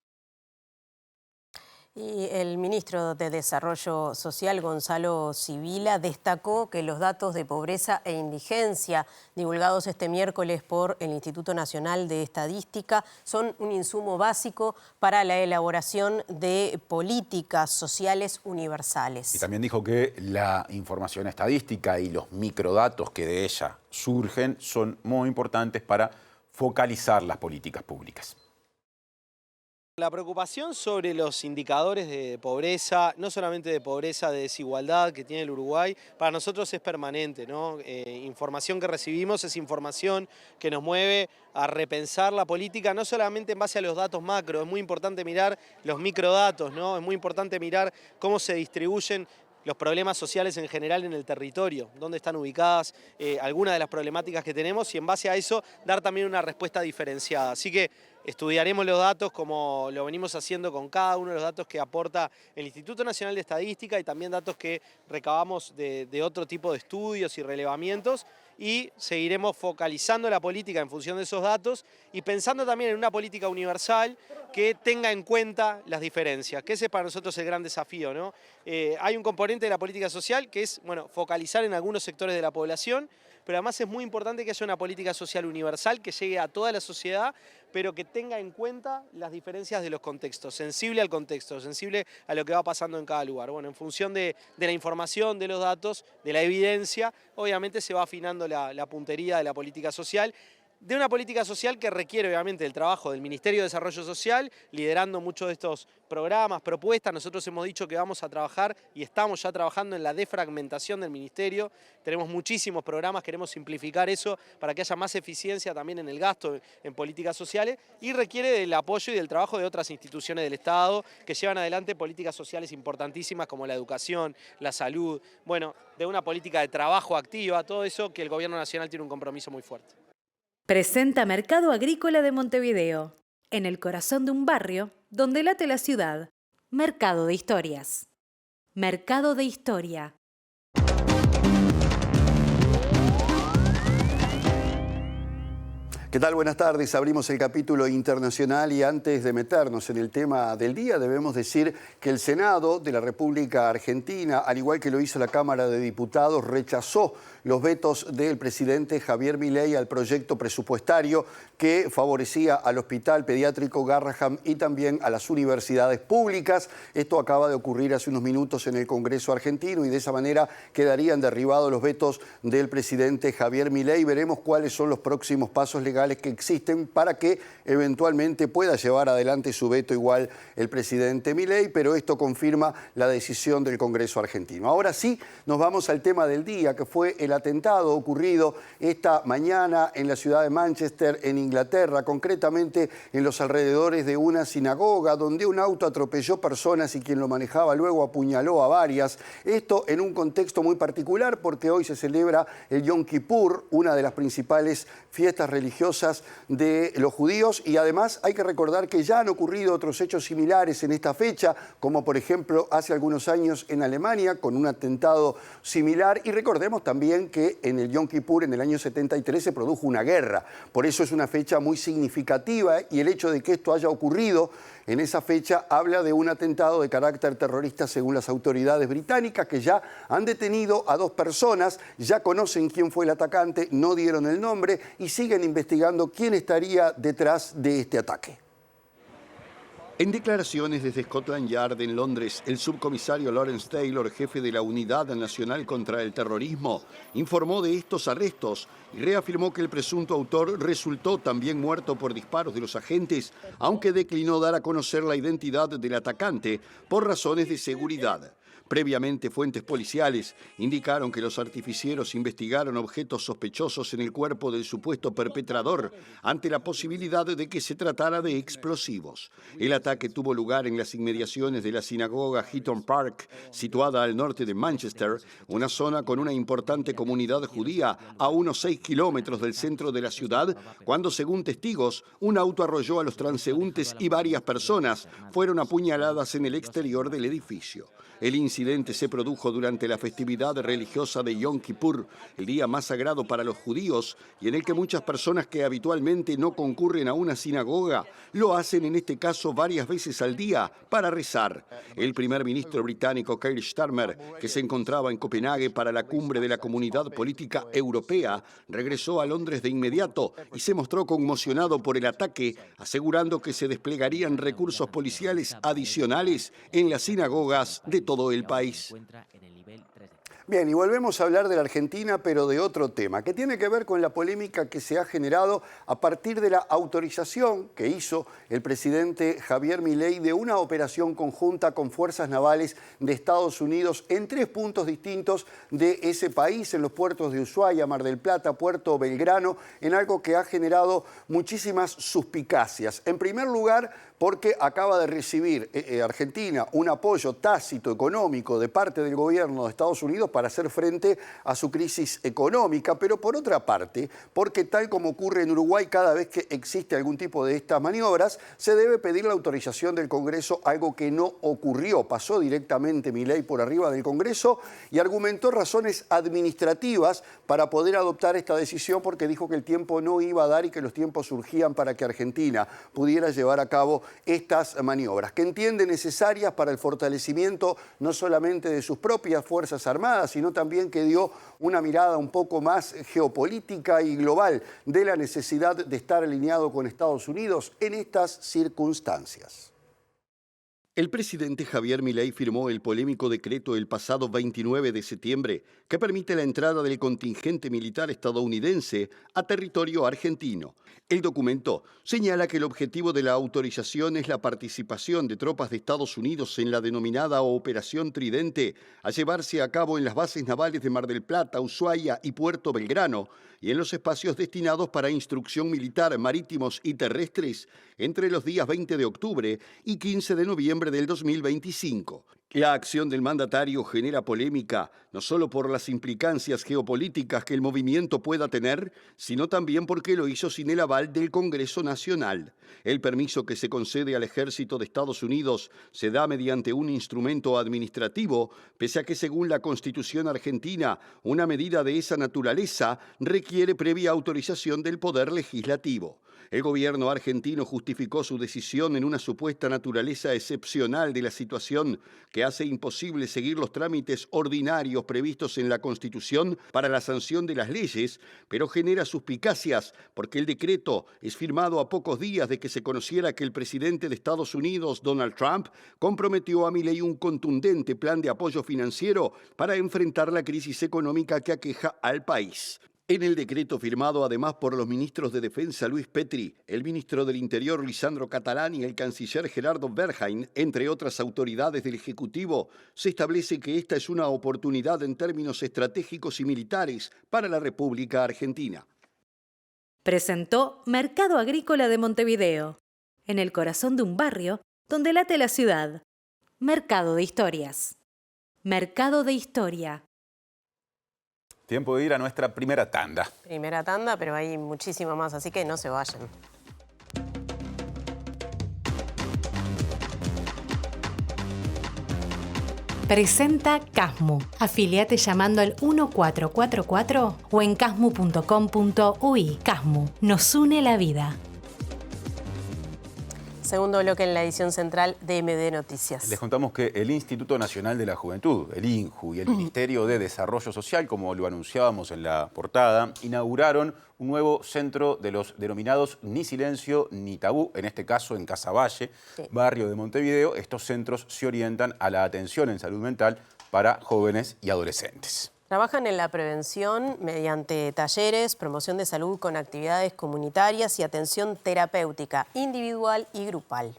Y el ministro de Desarrollo Social, Gonzalo Sibila, destacó que los datos de pobreza e indigencia divulgados este miércoles por el Instituto Nacional de Estadística son un insumo básico para la elaboración de políticas sociales universales. Y también dijo que la información estadística y los microdatos que de ella surgen son muy importantes para focalizar las políticas públicas. La preocupación sobre los indicadores de pobreza, no solamente de pobreza, de desigualdad que tiene el Uruguay, para nosotros es permanente, ¿no? Información que recibimos es información que nos mueve a repensar la política, no solamente en base a los datos macro, es muy importante mirar los microdatos, ¿no? Es muy importante mirar cómo se distribuyen los problemas sociales en general en el territorio, dónde están ubicadas algunas de las problemáticas que tenemos y en base a eso dar también una respuesta diferenciada. Así que estudiaremos los datos como lo venimos haciendo con cada uno de los datos que aporta el Instituto Nacional de Estadística y también datos que recabamos de otro tipo de estudios y relevamientos, y seguiremos focalizando la política en función de esos datos y pensando también en una política universal que tenga en cuenta las diferencias, que ese es para nosotros el gran desafío, ¿no? Hay un componente de la política social que es, bueno, focalizar en algunos sectores de la población, pero además es muy importante que haya una política social universal que llegue a toda la sociedad, pero que tenga en cuenta las diferencias de los contextos, sensible al contexto, sensible a lo que va pasando en cada lugar. Bueno, en función de la información, de los datos, de la evidencia, obviamente se va afinando la puntería de la política social, de una política social que requiere obviamente el trabajo del Ministerio de Desarrollo Social, liderando muchos de estos programas, propuestas. Nosotros hemos dicho que vamos a trabajar y estamos ya trabajando en la defragmentación del Ministerio. Tenemos muchísimos programas, queremos simplificar eso para que haya más eficiencia también en el gasto en políticas sociales, y requiere del apoyo y del trabajo de otras instituciones del Estado que llevan adelante políticas sociales importantísimas como la educación, la salud, bueno, de una política de trabajo activa, todo eso que el Gobierno Nacional tiene un compromiso muy fuerte. Presenta Mercado Agrícola de Montevideo, en el corazón de un barrio donde late la ciudad. Mercado de Historias. Mercado de Historia. ¿Qué tal? Buenas tardes. Abrimos el capítulo internacional y antes de meternos en el tema del día debemos decir que el Senado de la República Argentina, al igual que lo hizo la Cámara de Diputados, rechazó los vetos del presidente Javier Milei al proyecto presupuestario que favorecía al Hospital Pediátrico Garrahan y también a las universidades públicas. Esto acaba de ocurrir hace unos minutos en el Congreso argentino y de esa manera quedarían derribados los vetos del presidente Javier Milei. Veremos cuáles son los próximos pasos legales que existen para que eventualmente pueda llevar adelante su veto igual el presidente Milei, pero esto confirma la decisión del Congreso argentino. Ahora sí, nos vamos al tema del día, que fue el atentado ocurrido esta mañana en la ciudad de Manchester, en Inglaterra, concretamente en los alrededores de una sinagoga, donde un auto atropelló personas y quien lo manejaba luego apuñaló a varias. Esto en un contexto muy particular porque hoy se celebra el Yom Kippur, una de las principales fiestas religiosas de los judíos, y además hay que recordar que ya han ocurrido otros hechos similares en esta fecha, como por ejemplo hace algunos años en Alemania con un atentado similar, y recordemos también que en el Yom Kippur en el año 73 se produjo una guerra. Por eso es una fecha muy significativa y el hecho de que esto haya ocurrido en esa fecha habla de un atentado de carácter terrorista según las autoridades británicas, que ya han detenido a 2 personas, ya conocen quién fue el atacante, no dieron el nombre y siguen investigando quién estaría detrás de este ataque. En declaraciones desde Scotland Yard en Londres, el subcomisario Lawrence Taylor, jefe de la Unidad Nacional contra el Terrorismo, informó de estos arrestos y reafirmó que el presunto autor resultó también muerto por disparos de los agentes, aunque declinó dar a conocer la identidad del atacante por razones de seguridad. Previamente, fuentes policiales indicaron que los artificieros investigaron objetos sospechosos en el cuerpo del supuesto perpetrador ante la posibilidad de que se tratara de explosivos. El ataque tuvo lugar en las inmediaciones de la sinagoga Heaton Park, situada al norte de Manchester, una zona con una importante comunidad judía a unos 6 kilómetros del centro de la ciudad, cuando, según testigos, un auto arrolló a los transeúntes y varias personas fueron apuñaladas en el exterior del edificio. El incidente se produjo durante la festividad religiosa de Yom Kippur, el día más sagrado para los judíos, y en el que muchas personas que habitualmente no concurren a una sinagoga lo hacen en este caso varias veces al día para rezar. El primer ministro británico Keir Starmer, que se encontraba en Copenhague para la cumbre de la Comunidad Política Europea, regresó a Londres de inmediato y se mostró conmocionado por el ataque, asegurando que se desplegarían recursos policiales adicionales en las sinagogas de todo el país. Bien, y volvemos a hablar de la Argentina, pero de otro tema, que tiene que ver con la polémica que se ha generado a partir de la autorización que hizo el presidente Javier Milei de una operación conjunta con fuerzas navales de Estados Unidos en 3 puntos distintos de ese país, en los puertos de Ushuaia, Mar del Plata, Puerto Belgrano, en algo que ha generado muchísimas suspicacias. En primer lugar, porque acaba de recibir Argentina un apoyo tácito económico de parte del gobierno de Estados Unidos para hacer frente a su crisis económica, pero por otra parte, porque tal como ocurre en Uruguay, cada vez que existe algún tipo de estas maniobras, se debe pedir la autorización del Congreso, algo que no ocurrió. Pasó directamente Milei por arriba del Congreso y argumentó razones administrativas para poder adoptar esta decisión, porque dijo que el tiempo no iba a dar y que los tiempos surgían para que Argentina pudiera llevar a cabo estas maniobras, que entiende necesarias para el fortalecimiento no solamente de sus propias Fuerzas Armadas, sino también que dio una mirada un poco más geopolítica y global de la necesidad de estar alineado con Estados Unidos en estas circunstancias. El presidente Javier Milei firmó el polémico decreto el pasado 29 de septiembre que permite la entrada del contingente militar estadounidense a territorio argentino. El documento señala que el objetivo de la autorización es la participación de tropas de Estados Unidos en la denominada Operación Tridente, a llevarse a cabo en las bases navales de Mar del Plata, Ushuaia y Puerto Belgrano, y en los espacios destinados para instrucción militar, marítimos y terrestres entre los días 20 de octubre y 15 de noviembre del 2025. La acción del mandatario genera polémica, no solo por las implicancias geopolíticas que el movimiento pueda tener, sino también porque lo hizo sin el aval del Congreso Nacional. El permiso que se concede al Ejército de Estados Unidos se da mediante un instrumento administrativo, pese a que según la Constitución argentina, una medida de esa naturaleza requiere previa autorización del Poder Legislativo. El gobierno argentino justificó su decisión en una supuesta naturaleza excepcional de la situación que hace imposible seguir los trámites ordinarios previstos en la Constitución para la sanción de las leyes, pero genera suspicacias porque el decreto es firmado a pocos días de que se conociera que el presidente de Estados Unidos, Donald Trump, comprometió a Milei un contundente plan de apoyo financiero para enfrentar la crisis económica que aqueja al país. En el decreto firmado además por los ministros de Defensa Luis Petri, el ministro del Interior Lisandro Catalán y el canciller Gerardo Berghain, entre otras autoridades del Ejecutivo, se establece que esta es una oportunidad en términos estratégicos y militares para la República Argentina. Presentó Mercado Agrícola de Montevideo, en el corazón de un barrio donde late la ciudad. Mercado de Historias. Mercado de Historia. Tiempo de ir a nuestra primera tanda. Primera tanda, pero hay muchísimo más, así que no se vayan. Presenta Casmu. Afiliate llamando al 1444 o en casmu.com.uy. Casmu. Nos une la vida. Segundo bloque en la edición central de MD Noticias. Les contamos que el Instituto Nacional de la Juventud, el INJU, y el Ministerio de Desarrollo Social, como lo anunciábamos en la portada, inauguraron un nuevo centro de los denominados Ni Silencio ni Tabú, en este caso en Casaballe, barrio de Montevideo. Estos centros se orientan a la atención en salud mental para jóvenes y adolescentes. Trabajan en la prevención mediante talleres, promoción de salud con actividades comunitarias y atención terapéutica individual y grupal.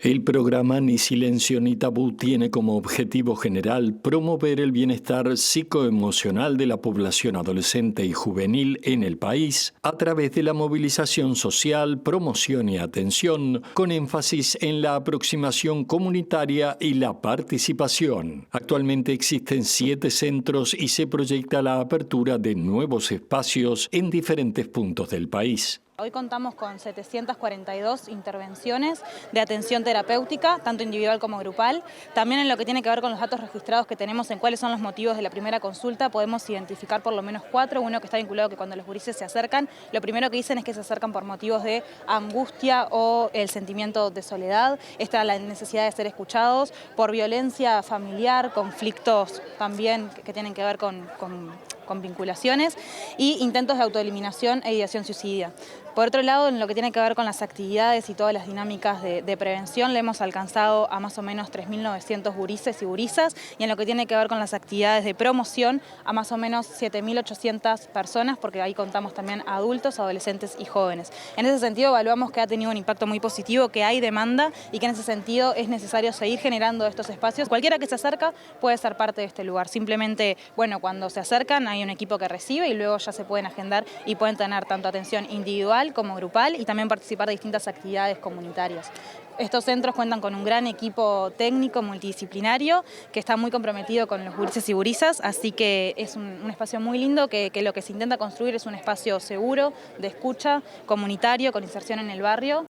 El programa Ni Silencio ni Tabú tiene como objetivo general promover el bienestar psicoemocional de la población adolescente y juvenil en el país a través de la movilización social, promoción y atención, con énfasis en la aproximación comunitaria y la participación. Actualmente existen 7 centros y se proyecta la apertura de nuevos espacios en diferentes puntos del país. Hoy contamos con 742 intervenciones de atención terapéutica, tanto individual como grupal. También en lo que tiene que ver con los datos registrados que tenemos en cuáles son los motivos de la primera consulta, podemos identificar por lo menos 4. Uno que está vinculado que cuando los gurises se acercan, lo primero que dicen es que se acercan por motivos de angustia o el sentimiento de soledad. Esta la necesidad de ser escuchados, por violencia familiar, conflictos también que tienen que ver con vinculaciones y intentos de autoeliminación e ideación suicida. Por otro lado, en lo que tiene que ver con las actividades y todas las dinámicas de prevención, le hemos alcanzado a más o menos 3.900 gurises y gurisas, y en lo que tiene que ver con las actividades de promoción, a más o menos 7.800 personas, porque ahí contamos también a adultos, adolescentes y jóvenes. En ese sentido, evaluamos que ha tenido un impacto muy positivo, que hay demanda y que en ese sentido es necesario seguir generando estos espacios. Cualquiera que se acerca puede ser parte de este lugar. Simplemente, bueno, cuando se acercan hay un equipo que recibe y luego ya se pueden agendar y pueden tener tanto atención individual individual como grupal y también participar de distintas actividades comunitarias. Estos centros cuentan con un gran equipo técnico multidisciplinario que está muy comprometido con los gurises y gurisas, así que es un espacio muy lindo que lo que se intenta construir es un espacio seguro, de escucha, comunitario, con inserción en el barrio.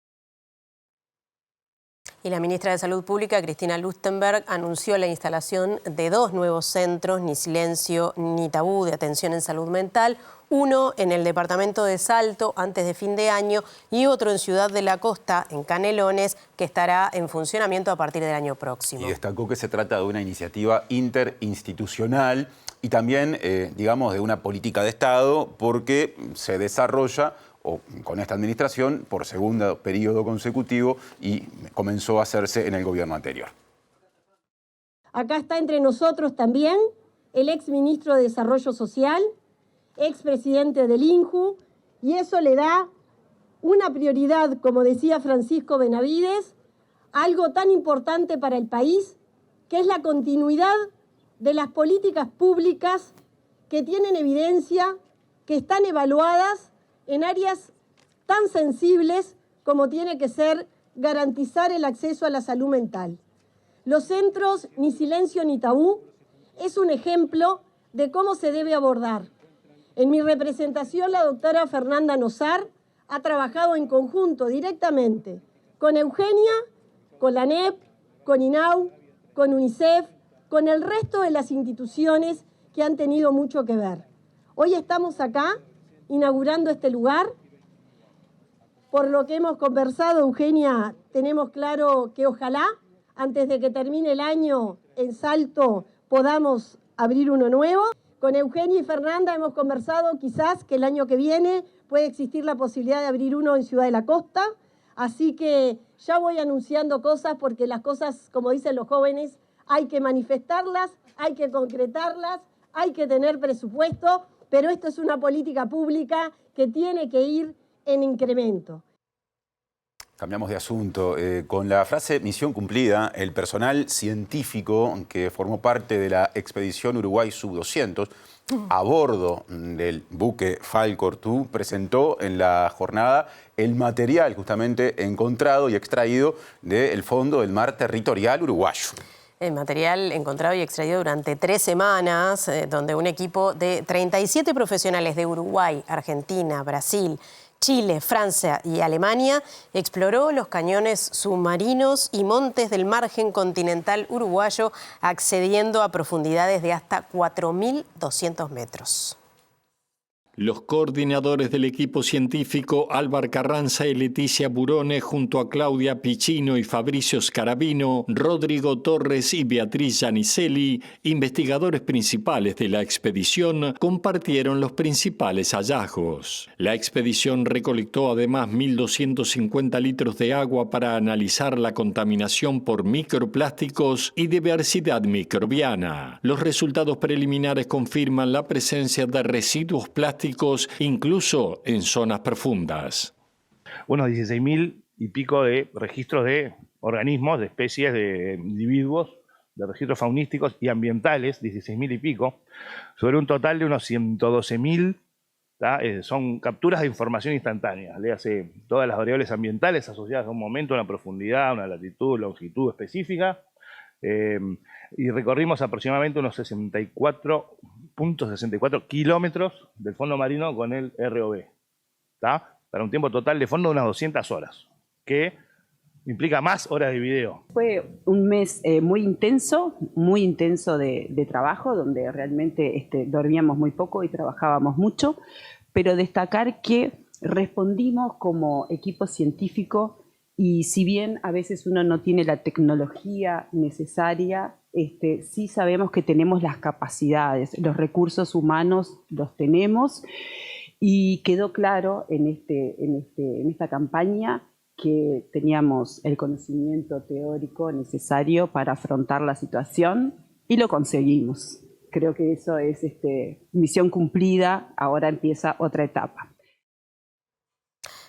Y la ministra de Salud Pública, Cristina Lustenberg, anunció la instalación de 2 nuevos centros, Ni Silencio ni Tabú, de atención en salud mental, uno en el departamento de Salto antes de fin de año y otro en Ciudad de la Costa, en Canelones, que estará en funcionamiento a partir del año próximo. Y destacó que se trata de una iniciativa interinstitucional y también, digamos, de una política de Estado, porque se desarrolla con esta administración por segundo periodo consecutivo y comenzó a hacerse en el gobierno anterior. Acá está entre nosotros también el exministro de Desarrollo Social, expresidente del INJU, y eso le da una prioridad, como decía Francisco Benavides, algo tan importante para el país, que es la continuidad de las políticas públicas que tienen evidencia, que están evaluadas en áreas tan sensibles como tiene que ser garantizar el acceso a la salud mental. Los centros Ni Silencio ni Tabú es un ejemplo de cómo se debe abordar. En mi representación, la doctora Fernanda Nosar ha trabajado en conjunto directamente con Eugenia, con la ANEP, con INAU, con UNICEF, con el resto de las instituciones que han tenido mucho que ver. Hoy estamos acá inaugurando este lugar. Por lo que hemos conversado, Eugenia, tenemos claro que ojalá antes de que termine el año en Salto podamos abrir uno nuevo. Con Eugenia y Fernanda hemos conversado quizás que el año que viene puede existir la posibilidad de abrir uno en Ciudad de la Costa. Así que ya voy anunciando cosas porque las cosas, como dicen los jóvenes, hay que manifestarlas, hay que concretarlas, hay que tener presupuesto, pero esto es una política pública que tiene que ir en incremento. Cambiamos de asunto. Con la frase misión cumplida, el personal científico que formó parte de la expedición Uruguay Sub-200 a bordo del buque Falcor 2 presentó en la jornada el material justamente encontrado y extraído del fondo del mar territorial uruguayo. El material encontrado y extraído durante 3 semanas, donde un equipo de 37 profesionales de Uruguay, Argentina, Brasil, Chile, Francia y Alemania exploró los cañones submarinos y montes del margen continental uruguayo, accediendo a profundidades de hasta 4.200 metros. Los coordinadores del equipo científico Álvar Carranza y Leticia Burone, junto a Claudia Pichino y Fabricio Scarabino, Rodrigo Torres y Beatriz Giannicelli, investigadores principales de la expedición, compartieron los principales hallazgos. La expedición recolectó además 1.250 litros de agua para analizar la contaminación por microplásticos y diversidad microbiana. Los resultados preliminares confirman la presencia de residuos plásticos incluso en zonas profundas. Unos 16.000 y pico de registros de organismos, de especies, de individuos, de registros faunísticos y ambientales, 16.000 y pico, sobre un total de unos 112.000. Son capturas de información instantánea, léase todas las variables ambientales asociadas a un momento, una profundidad, una latitud, longitud específica, y recorrimos aproximadamente unos 64.64 kilómetros del fondo marino con el ROV, para un tiempo total de fondo de unas 200 horas, que implica más horas de video. Fue un mes muy intenso de trabajo, donde realmente dormíamos muy poco y trabajábamos mucho, pero destacar que respondimos como equipo científico. Y si bien a veces uno no tiene la tecnología necesaria, sí sabemos que tenemos las capacidades, los recursos humanos los tenemos, y quedó claro en esta campaña que teníamos el conocimiento teórico necesario para afrontar la situación y lo conseguimos. Creo que eso es misión cumplida, ahora empieza otra etapa.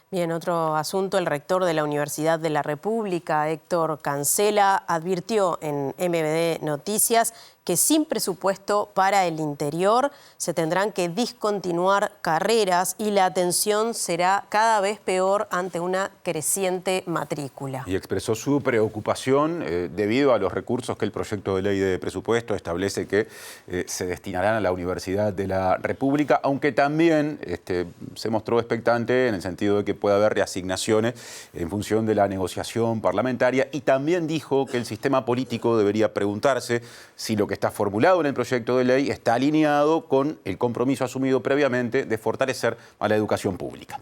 Bien, otro asunto, el rector de la Universidad de la República, Héctor Cancela, advirtió en MBD Noticias que sin presupuesto para el interior se tendrán que discontinuar carreras y la atención será cada vez peor ante una creciente matrícula. Y expresó su preocupación debido a los recursos que el proyecto de ley de presupuesto establece que se destinarán a la Universidad de la República, aunque también se mostró expectante en el sentido de que puede haber reasignaciones en función de la negociación parlamentaria, y también dijo que el sistema político debería preguntarse si lo que está formulado en el proyecto de ley está alineado con el compromiso asumido previamente de fortalecer a la educación pública.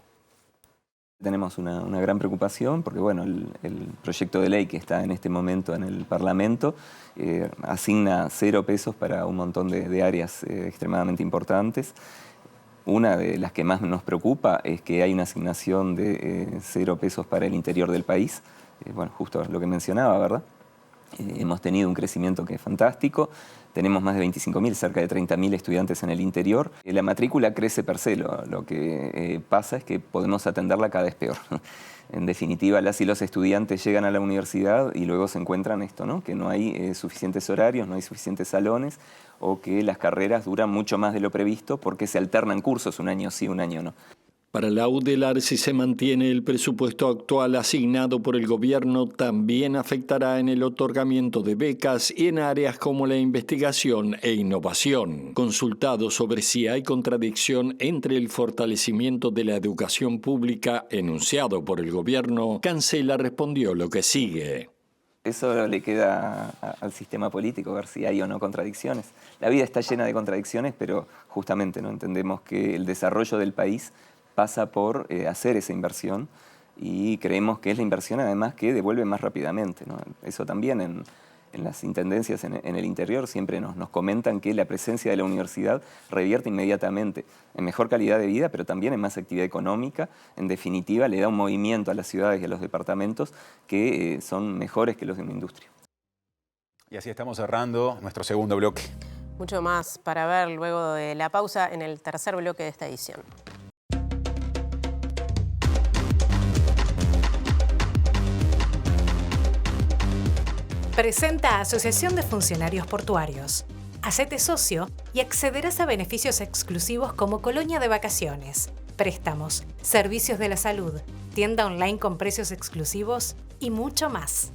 Tenemos una gran preocupación porque bueno, el proyecto de ley que está en este momento en el Parlamento asigna 0 pesos para un montón de áreas extremadamente importantes. Una de las que más nos preocupa es que hay una asignación de 0 pesos para el interior del país. Bueno, justo lo que mencionaba, ¿verdad? Hemos tenido un crecimiento que es fantástico. Tenemos más de 25.000, cerca de 30.000 estudiantes en el interior. La matrícula crece per se. Lo que pasa es que podemos atenderla cada vez peor. En definitiva, las y los estudiantes llegan a la universidad y luego se encuentran esto, ¿no? Que no hay suficientes horarios, no hay suficientes salones, o que las carreras duran mucho más de lo previsto porque se alternan cursos, un año sí, un año no. Para la UDELAR, si se mantiene el presupuesto actual asignado por el gobierno, también afectará en el otorgamiento de becas y en áreas como la investigación e innovación. Consultado sobre si hay contradicción entre el fortalecimiento de la educación pública enunciado por el gobierno, Cancela respondió lo que sigue. Eso le queda al sistema político, ver si hay o no contradicciones. La vida está llena de contradicciones, pero justamente no entendemos que el desarrollo del país pasa por hacer esa inversión y creemos que es la inversión además que devuelve más rápidamente, ¿no? Eso también en las intendencias en el interior siempre nos comentan que la presencia de la universidad revierte inmediatamente en mejor calidad de vida, pero también en más actividad económica. En definitiva, le da un movimiento a las ciudades y a los departamentos que son mejores que los de una industria. Y así estamos cerrando nuestro segundo bloque. Mucho más para ver luego de la pausa en el tercer bloque de esta edición. Presenta Asociación de Funcionarios Portuarios. Hacete socio y accederás a beneficios exclusivos como colonia de vacaciones, préstamos, servicios de la salud, tienda online con precios exclusivos y mucho más.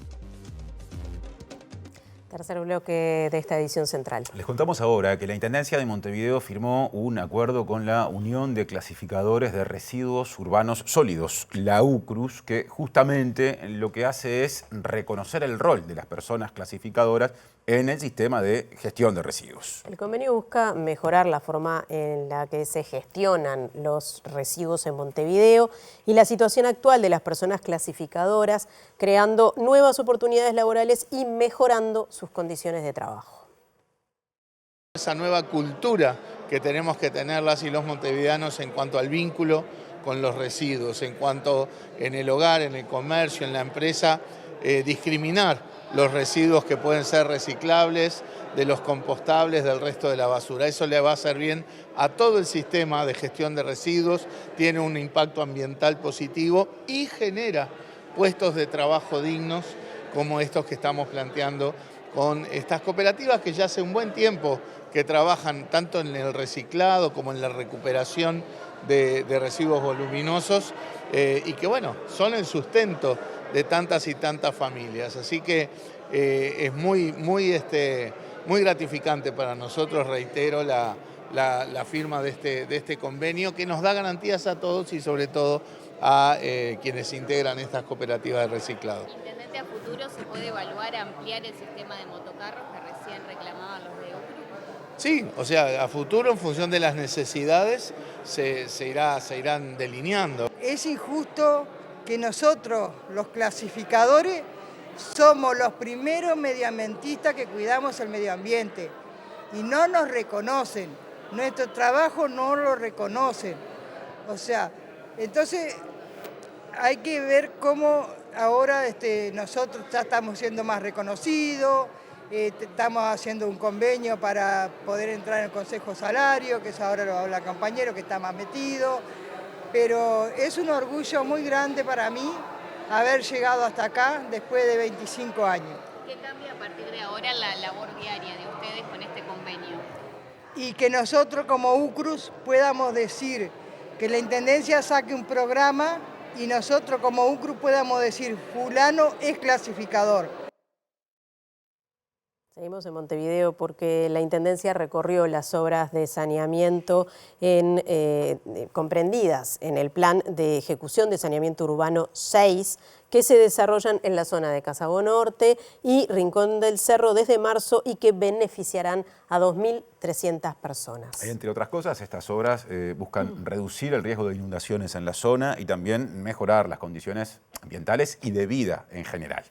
Tercer bloque de esta edición central. Les contamos ahora que la Intendencia de Montevideo firmó un acuerdo con la Unión de Clasificadores de Residuos Urbanos Sólidos, la UCRUS, que justamente lo que hace es reconocer el rol de las personas clasificadoras en el sistema de gestión de residuos. El convenio busca mejorar la forma en la que se gestionan los residuos en Montevideo y la situación actual de las personas clasificadoras, creando nuevas oportunidades laborales y mejorando sus condiciones de trabajo. Esa nueva cultura que tenemos que tener las y los montevideanos en cuanto al vínculo con los residuos, en cuanto en el hogar, en el comercio, en la empresa, discriminar los residuos que pueden ser reciclables, de los compostables, del resto de la basura. Eso le va a hacer bien a todo el sistema de gestión de residuos, tiene un impacto ambiental positivo y genera puestos de trabajo dignos como estos que estamos planteando con estas cooperativas que ya hace un buen tiempo que trabajan tanto en el reciclado como en la recuperación de residuos voluminosos y que bueno, son el sustento de tantas y tantas familias. Así que es muy gratificante para nosotros, reitero, la firma de este convenio que nos da garantías a todos y sobre todo a quienes integran estas cooperativas de reciclado. ¿Intendente, a futuro se puede evaluar ampliar el sistema de motocarros que recién reclamaban los de UCRU? Sí, o sea, a futuro en función de las necesidades se irán delineando. Es injusto que nosotros, los clasificadores, somos los primeros medioambientistas que cuidamos el medio ambiente y no nos reconocen, nuestro trabajo no lo reconocen. O sea, entonces hay que ver cómo ahora nosotros ya estamos siendo más reconocidos, estamos haciendo un convenio para poder entrar en el Consejo Salario, que eso ahora lo habla el compañero que está más metido. Pero es un orgullo muy grande para mí haber llegado hasta acá después de 25 años. ¿Qué cambia a partir de ahora la labor diaria de ustedes con este convenio? Y que nosotros como UCRUS podamos decir que la Intendencia saque un programa y nosotros como UCRUS podamos decir fulano es clasificador. Seguimos en Montevideo porque la Intendencia recorrió las obras de saneamiento comprendidas en el Plan de Ejecución de Saneamiento Urbano 6, que se desarrollan en la zona de Casabo Norte y Rincón del Cerro desde marzo y que beneficiarán a 2.300 personas. Entre otras cosas, estas obras buscan reducir el riesgo de inundaciones en la zona y también mejorar las condiciones ambientales y de vida en general.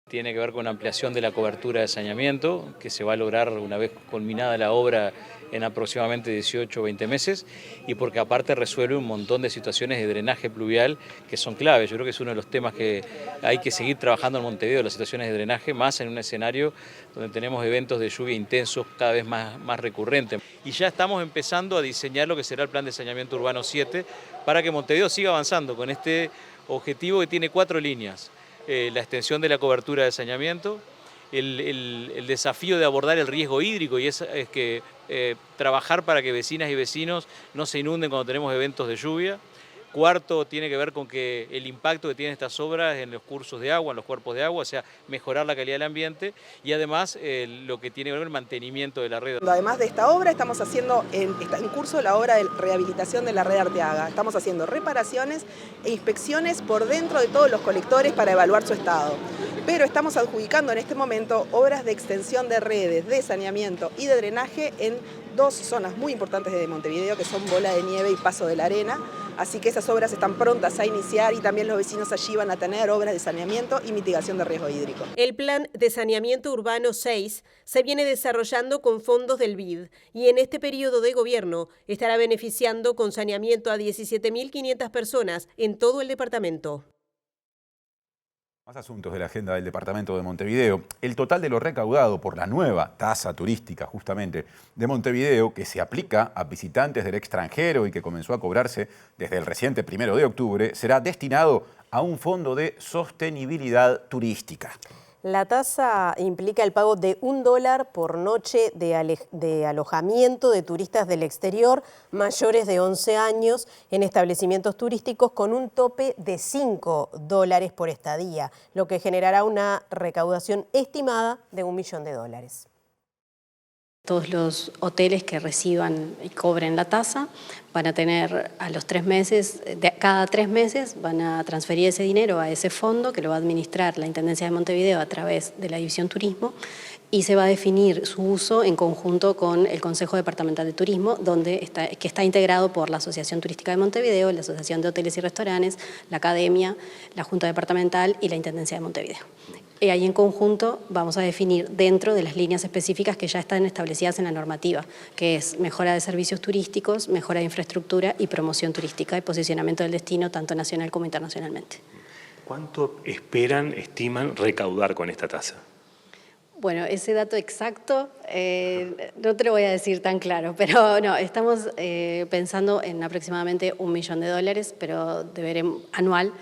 Tiene que ver con ampliación de la cobertura de saneamiento, que se va a lograr una vez culminada la obra en aproximadamente 18 o 20 meses, y porque aparte resuelve un montón de situaciones de drenaje pluvial que son claves. Yo creo que es uno de los temas que hay que seguir trabajando en Montevideo, las situaciones de drenaje, más en un escenario donde tenemos eventos de lluvia intensos cada vez más recurrentes. Y ya estamos empezando a diseñar lo que será el Plan de Saneamiento Urbano 7 para que Montevideo siga avanzando con este objetivo que tiene 4 líneas. La extensión de la cobertura de saneamiento, el desafío de abordar el riesgo hídrico y es que trabajar para que vecinas y vecinos no se inunden cuando tenemos eventos de lluvia. Cuarto, tiene que ver con que el impacto que tienen estas obras en los cursos de agua, en los cuerpos de agua, o sea, mejorar la calidad del ambiente y además lo que tiene que ver con el mantenimiento de la red. Además de esta obra, está en curso la obra de rehabilitación de la red Arteaga. Estamos haciendo reparaciones e inspecciones por dentro de todos los colectores para evaluar su estado. Pero estamos adjudicando en este momento obras de extensión de redes, de saneamiento y de drenaje en 2 zonas muy importantes de Montevideo, que son Bola de Nieve y Paso de la Arena. Así que esas obras están prontas a iniciar y también los vecinos allí van a tener obras de saneamiento y mitigación de riesgo hídrico. El Plan de Saneamiento Urbano 6 se viene desarrollando con fondos del BID y en este periodo de gobierno estará beneficiando con saneamiento a 17.500 personas en todo el departamento. Más asuntos de la agenda del departamento de Montevideo. El total de lo recaudado por la nueva tasa turística justamente de Montevideo, que se aplica a visitantes del extranjero y que comenzó a cobrarse desde el reciente 1 de octubre, será destinado a un fondo de sostenibilidad turística. La tasa implica el pago de $1 por noche de alojamiento de turistas del exterior mayores de 11 años en establecimientos turísticos con un tope de $5 por estadía, lo que generará una recaudación estimada de $1 millón. Todos los hoteles que reciban y cobren la tasa van a tener a los 3 meses, cada 3 meses van a transferir ese dinero a ese fondo que lo va a administrar la Intendencia de Montevideo a través de la División Turismo y se va a definir su uso en conjunto con el Consejo Departamental de Turismo, que está integrado por la Asociación Turística de Montevideo, la Asociación de Hoteles y Restaurantes, la Academia, la Junta Departamental y la Intendencia de Montevideo. Y ahí en conjunto vamos a definir dentro de las líneas específicas que ya están establecidas en la normativa, que es mejora de servicios turísticos, mejora de infraestructura y promoción turística y posicionamiento del destino tanto nacional como internacionalmente. ¿Cuánto estiman recaudar con esta tasa? Bueno, ese dato exacto no te lo voy a decir tan claro, pero no, estamos pensando en aproximadamente $1 millón, pero anual,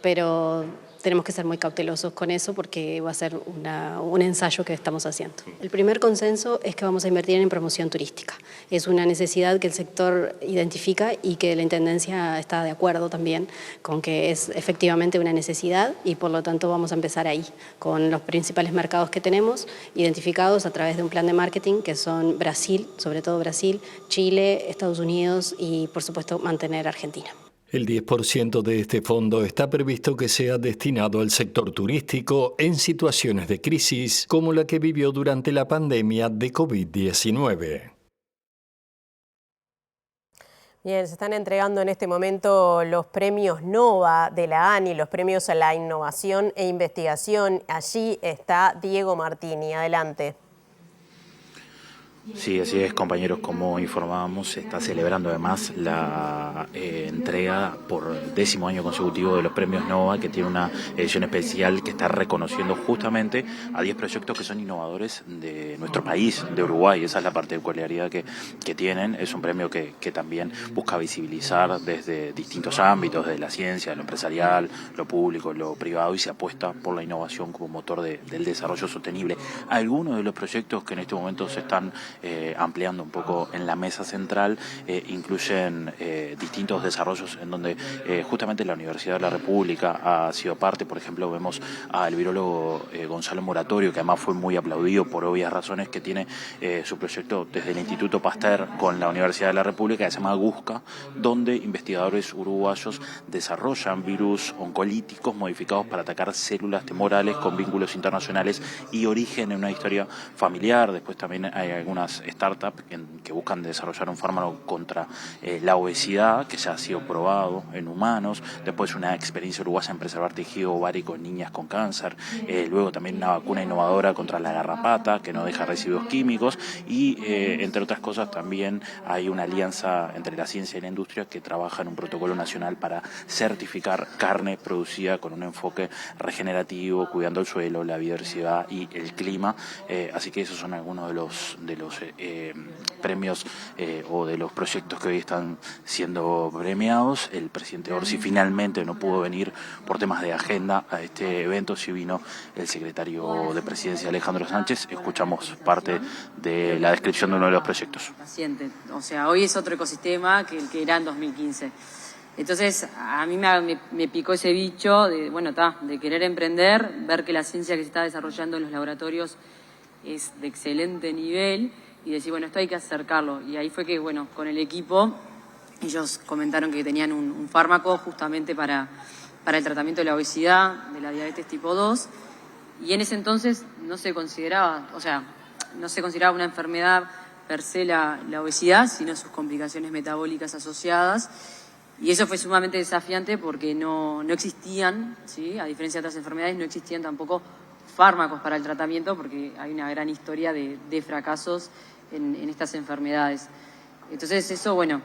pero tenemos que ser muy cautelosos con eso porque va a ser un ensayo que estamos haciendo. El primer consenso es que vamos a invertir en promoción turística. Es una necesidad que el sector identifica y que la Intendencia está de acuerdo también con que es efectivamente una necesidad y por lo tanto vamos a empezar ahí con los principales mercados que tenemos identificados a través de un plan de marketing que son Brasil, sobre todo Brasil, Chile, Estados Unidos y por supuesto mantener Argentina. El 10% de este fondo está previsto que sea destinado al sector turístico en situaciones de crisis como la que vivió durante la pandemia de COVID-19. Bien, se están entregando en este momento los premios NOVA de la ANI, los premios a la innovación e investigación. Allí está Diego Martini. Adelante. Sí, así es, compañeros. Como informábamos, se está celebrando además la entrega por 10º año consecutivo de los premios NOVA, que tiene una edición especial que está reconociendo justamente a 10 proyectos que son innovadores de nuestro país, de Uruguay. Esa es la particularidad que tienen. Es un premio que también busca visibilizar desde distintos ámbitos, de la ciencia, lo empresarial, lo público, lo privado, y se apuesta por la innovación como motor del desarrollo sostenible. Algunos de los proyectos que en este momento se están ampliando un poco en la mesa central incluyen distintos desarrollos en donde justamente la Universidad de la República ha sido parte. Por ejemplo, vemos al virólogo Gonzalo Moratorio, que además fue muy aplaudido por obvias razones, que tiene su proyecto desde el Instituto Pasteur con la Universidad de la República, que se llama GUSCA, donde investigadores uruguayos desarrollan virus oncolíticos modificados para atacar células tumorales con vínculos internacionales y origen en una historia familiar. Después también hay algunas startups que buscan desarrollar un fármaco contra la obesidad, que ya ha sido probado en humanos. Después una experiencia uruguaya en preservar tejido ovárico en niñas con cáncer. Luego también una vacuna innovadora contra la garrapata, que no deja residuos químicos. Y entre otras cosas también hay una alianza entre la ciencia y la industria que trabaja en un protocolo nacional para certificar carne producida con un enfoque regenerativo, cuidando el suelo, la biodiversidad y el clima. Así que esos son algunos de los premios o de los proyectos que hoy están siendo premiados. El presidente Orsi finalmente no pudo venir por temas de agenda a este evento, sí vino el secretario de Presidencia, Alejandro Sánchez. Escuchamos parte de la descripción de uno de los proyectos. O sea, hoy es otro ecosistema que el que era en 2015. Entonces, a mí me picó ese bicho de querer emprender, ver que la ciencia que se está desarrollando en los laboratorios es de excelente nivel y decir, bueno, esto hay que acercarlo. Y ahí fue que, bueno, con el equipo, ellos comentaron que tenían un fármaco justamente para el tratamiento de la obesidad, de la diabetes tipo 2, y en ese entonces no se consideraba una enfermedad per se la obesidad, sino sus complicaciones metabólicas asociadas. Y eso fue sumamente desafiante porque no existían, ¿sí? A diferencia de otras enfermedades, no existían tampoco fármacos para el tratamiento, porque hay una gran historia de fracasos en estas enfermedades. Entonces eso, bueno,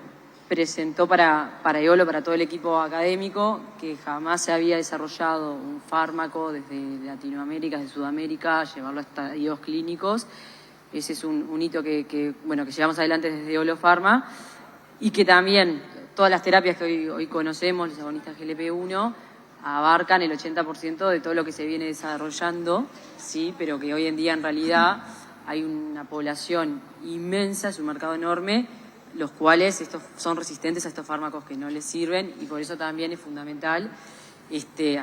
presentó para EOLO, para todo el equipo académico, que jamás se había desarrollado un fármaco desde Latinoamérica, desde Sudamérica, llevarlo a estadios clínicos. Ese es un hito que llevamos adelante desde EOLO Pharma, y que también todas las terapias que hoy conocemos, los agonistas GLP-1, abarcan el 80% de todo lo que se viene desarrollando, sí, pero que hoy en día en realidad hay una población inmensa, es un mercado enorme, los cuales son resistentes a estos fármacos que no les sirven, y por eso también es fundamental,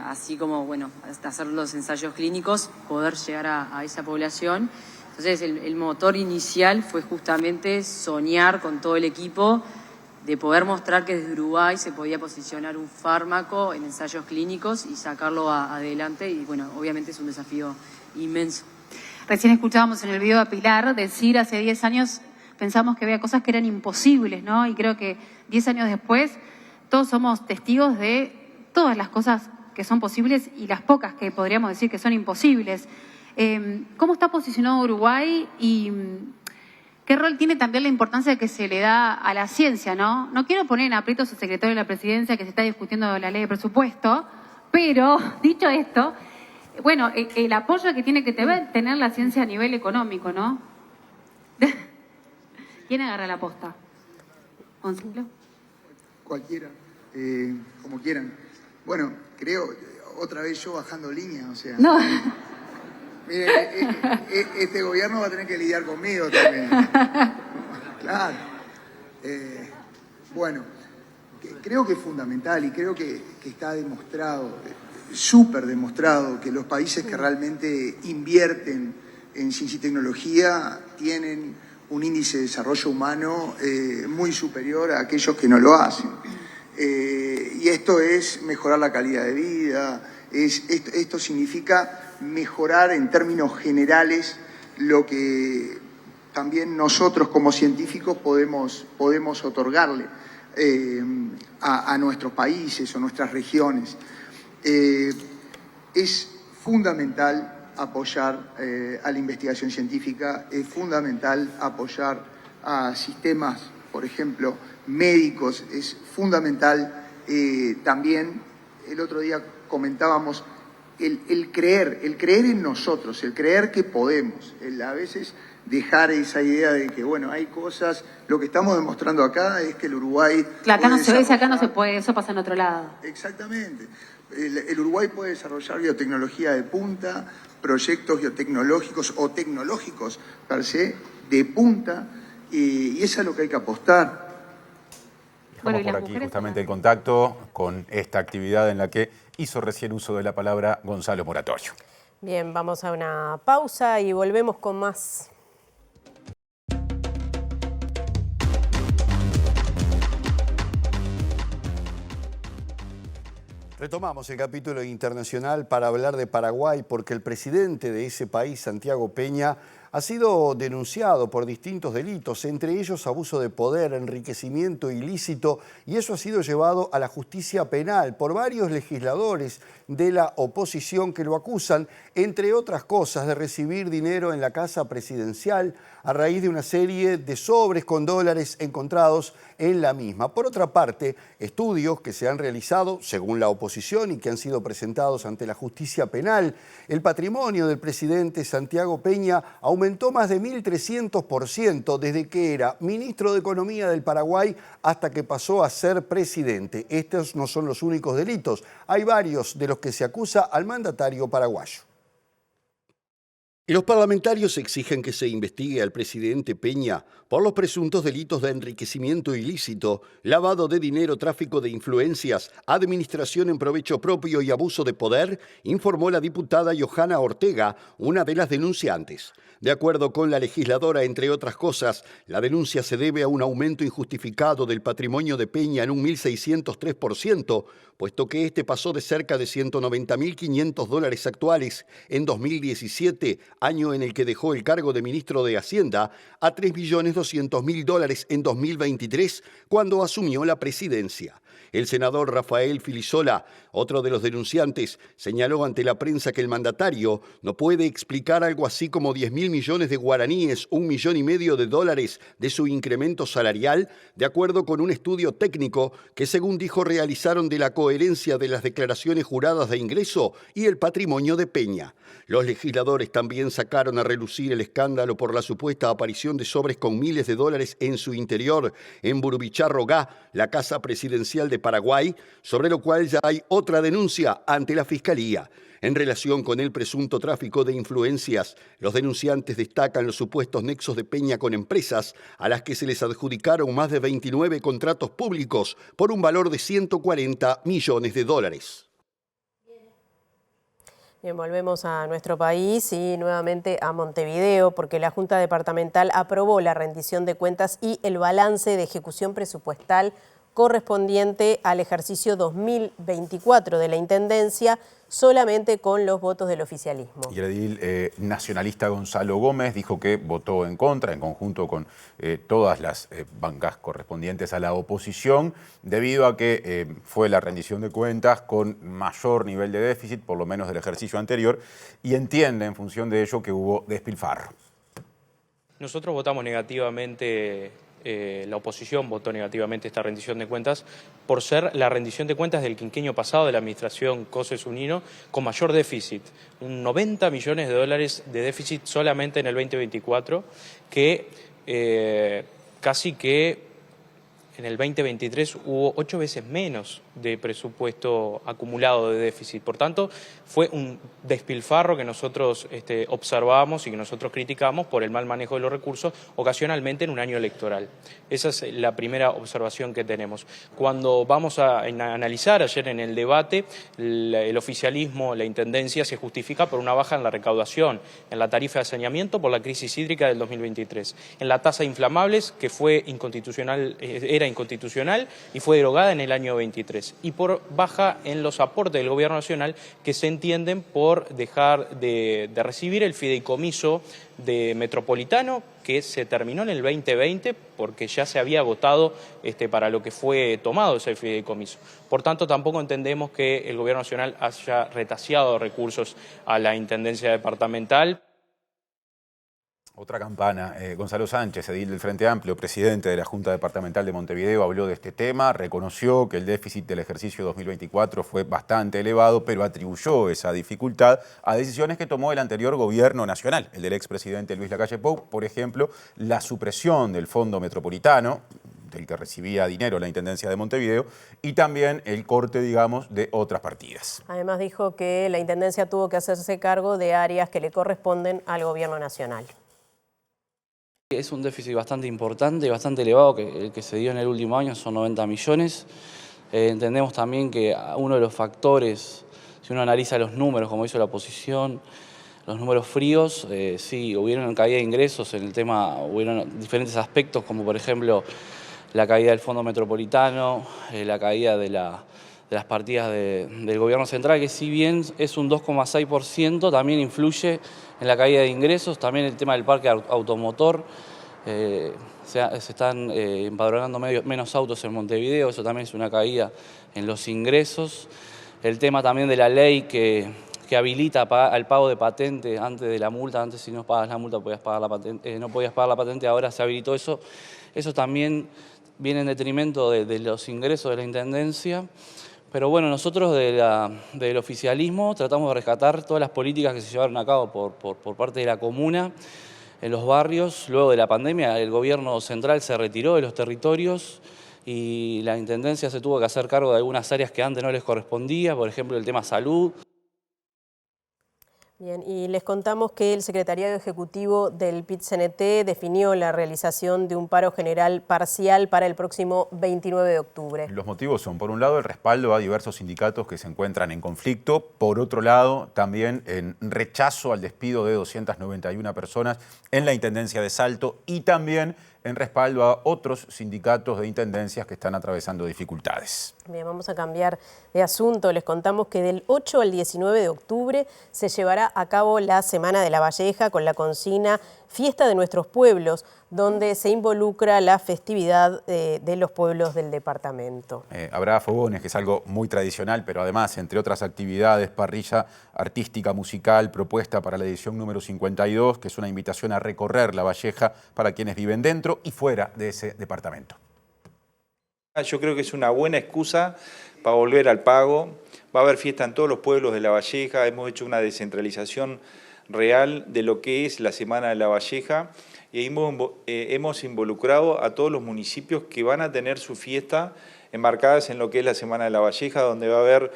así como hasta hacer los ensayos clínicos, poder llegar a esa población. Entonces el motor inicial fue justamente soñar con todo el equipo de poder mostrar que desde Uruguay se podía posicionar un fármaco en ensayos clínicos y sacarlo adelante, y obviamente es un desafío inmenso. Recién escuchábamos en el video a Pilar decir, hace 10 años pensamos que había cosas que eran imposibles, ¿no? Y creo que 10 años después todos somos testigos de todas las cosas que son posibles y las pocas que podríamos decir que son imposibles. ¿Cómo está posicionado Uruguay y qué rol tiene también la importancia que se le da a la ciencia, ¿no? No quiero poner en aprietos al secretario de la Presidencia, que se está discutiendo la ley de presupuesto, pero, dicho esto, el apoyo que tiene que tener la ciencia a nivel económico, ¿no? ¿Quién agarra la posta? ¿Gonzalo? Cualquiera, como quieran. Bueno, creo, otra vez yo bajando línea, o sea... No. Mire, este gobierno va a tener que lidiar conmigo también. Claro. Creo que es fundamental y creo que está demostrado, súper demostrado, que los países que realmente invierten en ciencia y tecnología tienen un índice de desarrollo humano muy superior a aquellos que no lo hacen. Y esto es mejorar la calidad de vida, esto significa mejorar en términos generales lo que también nosotros como científicos podemos otorgarle a nuestros países o nuestras regiones. Es fundamental apoyar a la investigación científica, es fundamental apoyar a sistemas, por ejemplo, médicos, es fundamental. También el otro día comentábamos el creer en nosotros, el creer que podemos, a veces dejar esa idea de que, bueno, hay cosas, lo que estamos demostrando acá es que el Uruguay... Claro, acá no se ve, si acá no se puede, eso pasa en otro lado. Exactamente. El Uruguay puede desarrollar biotecnología de punta, proyectos biotecnológicos o tecnológicos per se de punta, y eso es lo que hay que apostar. Estamos por aquí justamente en contacto con esta actividad en la que hizo recién uso de la palabra Gonzalo Moratorio. Bien, vamos a una pausa y volvemos con más. Retomamos el capítulo internacional para hablar de Paraguay porque el presidente de ese país, Santiago Peña, ha sido denunciado por distintos delitos, entre ellos abuso de poder, enriquecimiento ilícito, y eso ha sido llevado a la justicia penal por varios legisladores de la oposición que lo acusan, entre otras cosas, de recibir dinero en la casa presidencial a raíz de una serie de sobres con dólares encontrados en la misma. Por otra parte, estudios que se han realizado, según la oposición, y que han sido presentados ante la justicia penal, el patrimonio del presidente Santiago Peña aumentó más de 1.300% desde que era ministro de Economía del Paraguay hasta que pasó a ser presidente. Estos no son los únicos delitos, hay varios de los que se acusa al mandatario paraguayo. Y los parlamentarios exigen que se investigue al presidente Peña por los presuntos delitos de enriquecimiento ilícito, lavado de dinero, tráfico de influencias, administración en provecho propio y abuso de poder, informó la diputada Johanna Ortega, una de las denunciantes. De acuerdo con la legisladora, entre otras cosas, la denuncia se debe a un aumento injustificado del patrimonio de Peña en un 1.603%, puesto que este pasó de cerca de $190.500 actuales en 2017, año en el que dejó el cargo de ministro de Hacienda, a $3.200.000 en 2023, cuando asumió la presidencia. El senador Rafael Filisola, otro de los denunciantes, señaló ante la prensa que el mandatario no puede explicar algo así como 10.000 millones de guaraníes, $1,5 millones de su incremento salarial, de acuerdo con un estudio técnico que, según dijo, realizaron de la coherencia de las declaraciones juradas de ingreso y el patrimonio de Peña. Los legisladores también sacaron a relucir el escándalo por la supuesta aparición de sobres con miles de dólares en su interior en Burubicharrogá, la casa presidencial de Paraguay, sobre lo cual ya hay otra denuncia ante la Fiscalía. En relación con el presunto tráfico de influencias, los denunciantes destacan los supuestos nexos de Peña con empresas a las que se les adjudicaron más de 29 contratos públicos por un valor de $140 millones. Bien, volvemos a nuestro país y nuevamente a Montevideo, porque la Junta Departamental aprobó la rendición de cuentas y el balance de ejecución presupuestal correspondiente al ejercicio 2024 de la Intendencia, solamente con los votos del oficialismo. Y el edil nacionalista Gonzalo Gómez dijo que votó en contra, en conjunto con todas las bancas correspondientes a la oposición, debido a que fue la rendición de cuentas con mayor nivel de déficit, por lo menos del ejercicio anterior, y entiende en función de ello que hubo despilfarro. Nosotros votamos negativamente. La oposición votó negativamente esta rendición de cuentas por ser la rendición de cuentas del quinquenio pasado de la administración Cosse-Zunino con mayor déficit, un $90 millones de déficit solamente en el 2024, que casi que en el 2023 hubo 8 veces menos de presupuesto acumulado de déficit. Por tanto, fue un despilfarro que nosotros observamos y que nosotros criticamos por el mal manejo de los recursos, ocasionalmente en un año electoral. Esa es la primera observación que tenemos. Cuando vamos a analizar ayer en el debate, el oficialismo, la Intendencia, se justifica por una baja en la recaudación, en la tarifa de saneamiento por la crisis hídrica del 2023, en la tasa de inflamables, que fue inconstitucional, era inconstitucional y fue derogada en el año 23. inversiones y por baja en los aportes del gobierno nacional que se entienden por dejar de recibir el fideicomiso de Metropolitano, que se terminó en el 2020 porque ya se había agotado para lo que fue tomado ese fideicomiso. Por tanto, tampoco entendemos que el gobierno nacional haya retaseado recursos a la Intendencia Departamental. Otra campana. Gonzalo Sánchez, edil del Frente Amplio, presidente de la Junta Departamental de Montevideo, habló de este tema, reconoció que el déficit del ejercicio 2024 fue bastante elevado, pero atribuyó esa dificultad a decisiones que tomó el anterior gobierno nacional, el del expresidente Luis Lacalle Pou, por ejemplo, la supresión del Fondo Metropolitano, del que recibía dinero la Intendencia de Montevideo, y también el corte, digamos, de otras partidas. Además dijo que la Intendencia tuvo que hacerse cargo de áreas que le corresponden al gobierno nacional. Es un déficit bastante importante y bastante elevado, que el que se dio en el último año son 90 millones. Entendemos también que uno de los factores, si uno analiza los números, como hizo la oposición, los números fríos, sí, hubieron caída de ingresos en el tema, hubieron diferentes aspectos, como por ejemplo la caída del Fondo Metropolitano, la caída de las partidas del gobierno central, que si bien es un 2,6%, también influye en la caída de ingresos, también el tema del parque automotor, se están empadronando menos autos en Montevideo, eso también es una caída en los ingresos. El tema también de la ley que habilita al pago de patente antes de la multa, antes si no pagas la multa podías pagar la patente, no podías pagar la patente, ahora se habilitó eso. Eso también viene en detrimento de los ingresos de la Intendencia. Pero bueno, nosotros del oficialismo tratamos de rescatar todas las políticas que se llevaron a cabo por parte de la comuna en los barrios. Luego de la pandemia, el gobierno central se retiró de los territorios y la Intendencia se tuvo que hacer cargo de algunas áreas que antes no les correspondía, por ejemplo el tema salud. Bien, y les contamos que el Secretariado Ejecutivo del PIT-CNT definió la realización de un paro general parcial para el próximo 29 de octubre. Los motivos son, por un lado, el respaldo a diversos sindicatos que se encuentran en conflicto, por otro lado, también en rechazo al despido de 291 personas en la Intendencia de Salto y también en respaldo a otros sindicatos de intendencias que están atravesando dificultades. Bien, vamos a cambiar de asunto. Les contamos que del 8 al 19 de octubre se llevará a cabo la Semana de la Valleja con la consigna Fiesta de Nuestros Pueblos, donde se involucra la festividad de los pueblos del departamento. Habrá fogones, que es algo muy tradicional, pero además, entre otras actividades, parrilla artística musical propuesta para la edición número 52, que es una invitación a recorrer La Valleja para quienes viven dentro y fuera de ese departamento. Yo creo que es una buena excusa para volver al pago. Va a haber fiesta en todos los pueblos de La Valleja. Hemos hecho una descentralización real de lo que es la Semana de La Valleja y hemos involucrado a todos los municipios que van a tener su fiesta enmarcadas en lo que es la Semana de La Valleja, donde va a haber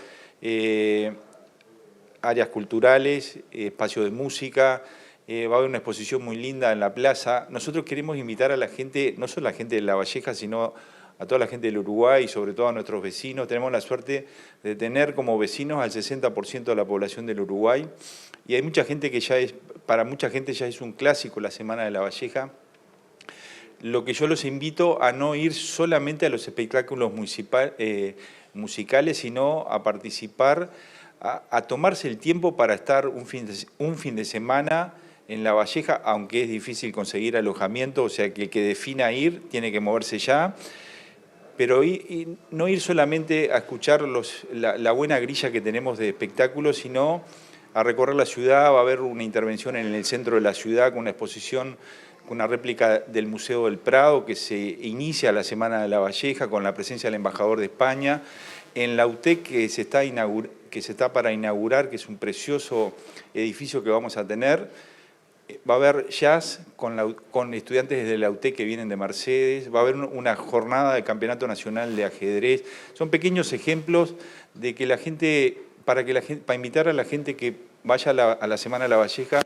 áreas culturales, espacio de música, va a haber una exposición muy linda en la plaza. Nosotros queremos invitar a la gente, no solo a la gente de La Valleja, sino a toda la gente del Uruguay y sobre todo a nuestros vecinos. Tenemos la suerte de tener como vecinos al 60% de la población del Uruguay y hay mucha gente que para mucha gente ya es un clásico la Semana de La Valleja. Lo que yo los invito a no ir solamente a los espectáculos musicales, sino a participar, a tomarse el tiempo para estar un fin de semana en La Valleja, aunque es difícil conseguir alojamiento, o sea que el que defina ir tiene que moverse ya. Pero no ir solamente a escuchar la buena grilla que tenemos de espectáculos, sino a recorrer la ciudad. Va a haber una intervención en el centro de la ciudad con una exposición, con una réplica del Museo del Prado, que se inicia la Semana de La Valleja con la presencia del embajador de España. En la UTEC que se está para inaugurar, que es un precioso edificio que vamos a tener. Va a haber jazz con estudiantes de la UTEC que vienen de Mercedes, va a haber una jornada de campeonato nacional de ajedrez. Son pequeños ejemplos de que la gente, para invitar a la gente que vaya a la Semana de La Valleja.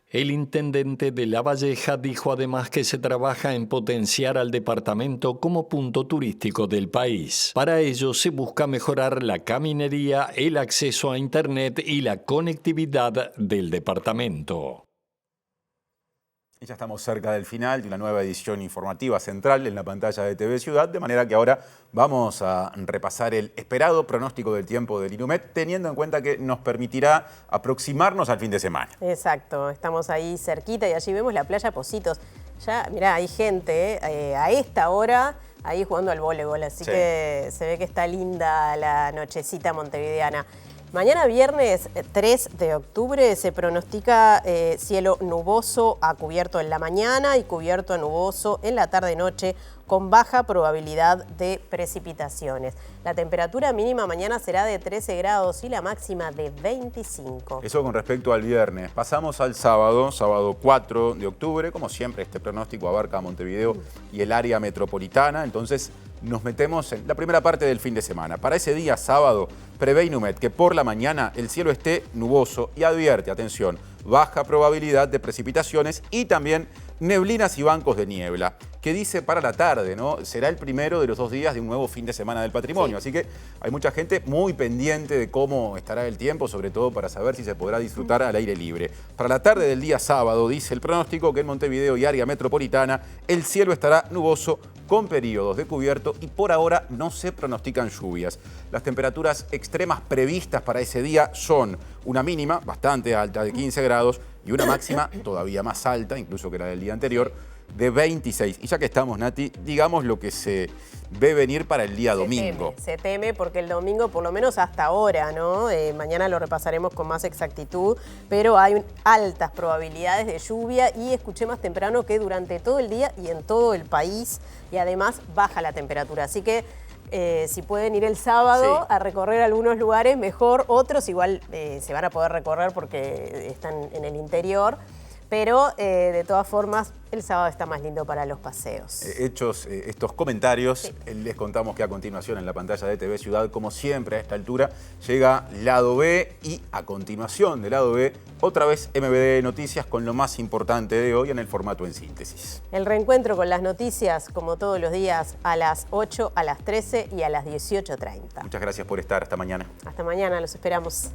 El intendente de La Valleja dijo además que se trabaja en potenciar al departamento como punto turístico del país. Para ello se busca mejorar la caminería, el acceso a Internet y la conectividad del departamento. Y ya estamos cerca del final de una nueva edición informativa central en la pantalla de TV Ciudad, de manera que ahora vamos a repasar el esperado pronóstico del tiempo del INUMED, teniendo en cuenta que nos permitirá aproximarnos al fin de semana. Exacto, estamos ahí cerquita y allí vemos la playa Pocitos. Ya, mirá, hay gente a esta hora ahí jugando al voleibol, así que se ve que está linda la nochecita montevideana. Mañana viernes 3 de octubre se pronostica cielo nuboso a cubierto en la mañana y cubierto a nuboso en la tarde-noche con baja probabilidad de precipitaciones. La temperatura mínima mañana será de 13 grados y la máxima de 25. Eso con respecto al viernes. Pasamos al sábado, sábado 4 de octubre. Como siempre, este pronóstico abarca Montevideo y el área metropolitana. Entonces, nos metemos en la primera parte del fin de semana. Para ese día, sábado, prevé INUMED que por la mañana el cielo esté nuboso y advierte, atención, baja probabilidad de precipitaciones y también neblinas y bancos de niebla. Que dice para la tarde, ¿no? Será el primero de los 2 días de un nuevo fin de semana del patrimonio. Así que hay mucha gente muy pendiente de cómo estará el tiempo, sobre todo para saber si se podrá disfrutar al aire libre. Para la tarde del día sábado, dice el pronóstico que en Montevideo y área metropolitana el cielo estará nuboso con periodos de cubierto y por ahora no se pronostican lluvias. Las temperaturas extremas previstas para ese día son una mínima bastante alta de 15 grados y una máxima todavía más alta, incluso que la del día anterior, de 26. Y ya que estamos, Nati, digamos lo que se ve venir para el día domingo. Se teme porque el domingo, por lo menos hasta ahora, ¿no? Mañana lo repasaremos con más exactitud, pero hay altas probabilidades de lluvia y escuché más temprano que durante todo el día y en todo el país, y además baja la temperatura. Así que si pueden ir el sábado a recorrer algunos lugares, mejor. Otros igual se van a poder recorrer porque están en el interior. Pero de todas formas, el sábado está más lindo para los paseos. Hechos estos comentarios, les contamos que a continuación en la pantalla de TV Ciudad, como siempre a esta altura, llega Lado B y a continuación de Lado B, otra vez MBD Noticias con lo más importante de hoy en el formato en síntesis. El reencuentro con las noticias, como todos los días, a las 8, a las 13 y a las 18:30. Muchas gracias por estar. Hasta mañana. Hasta mañana, los esperamos.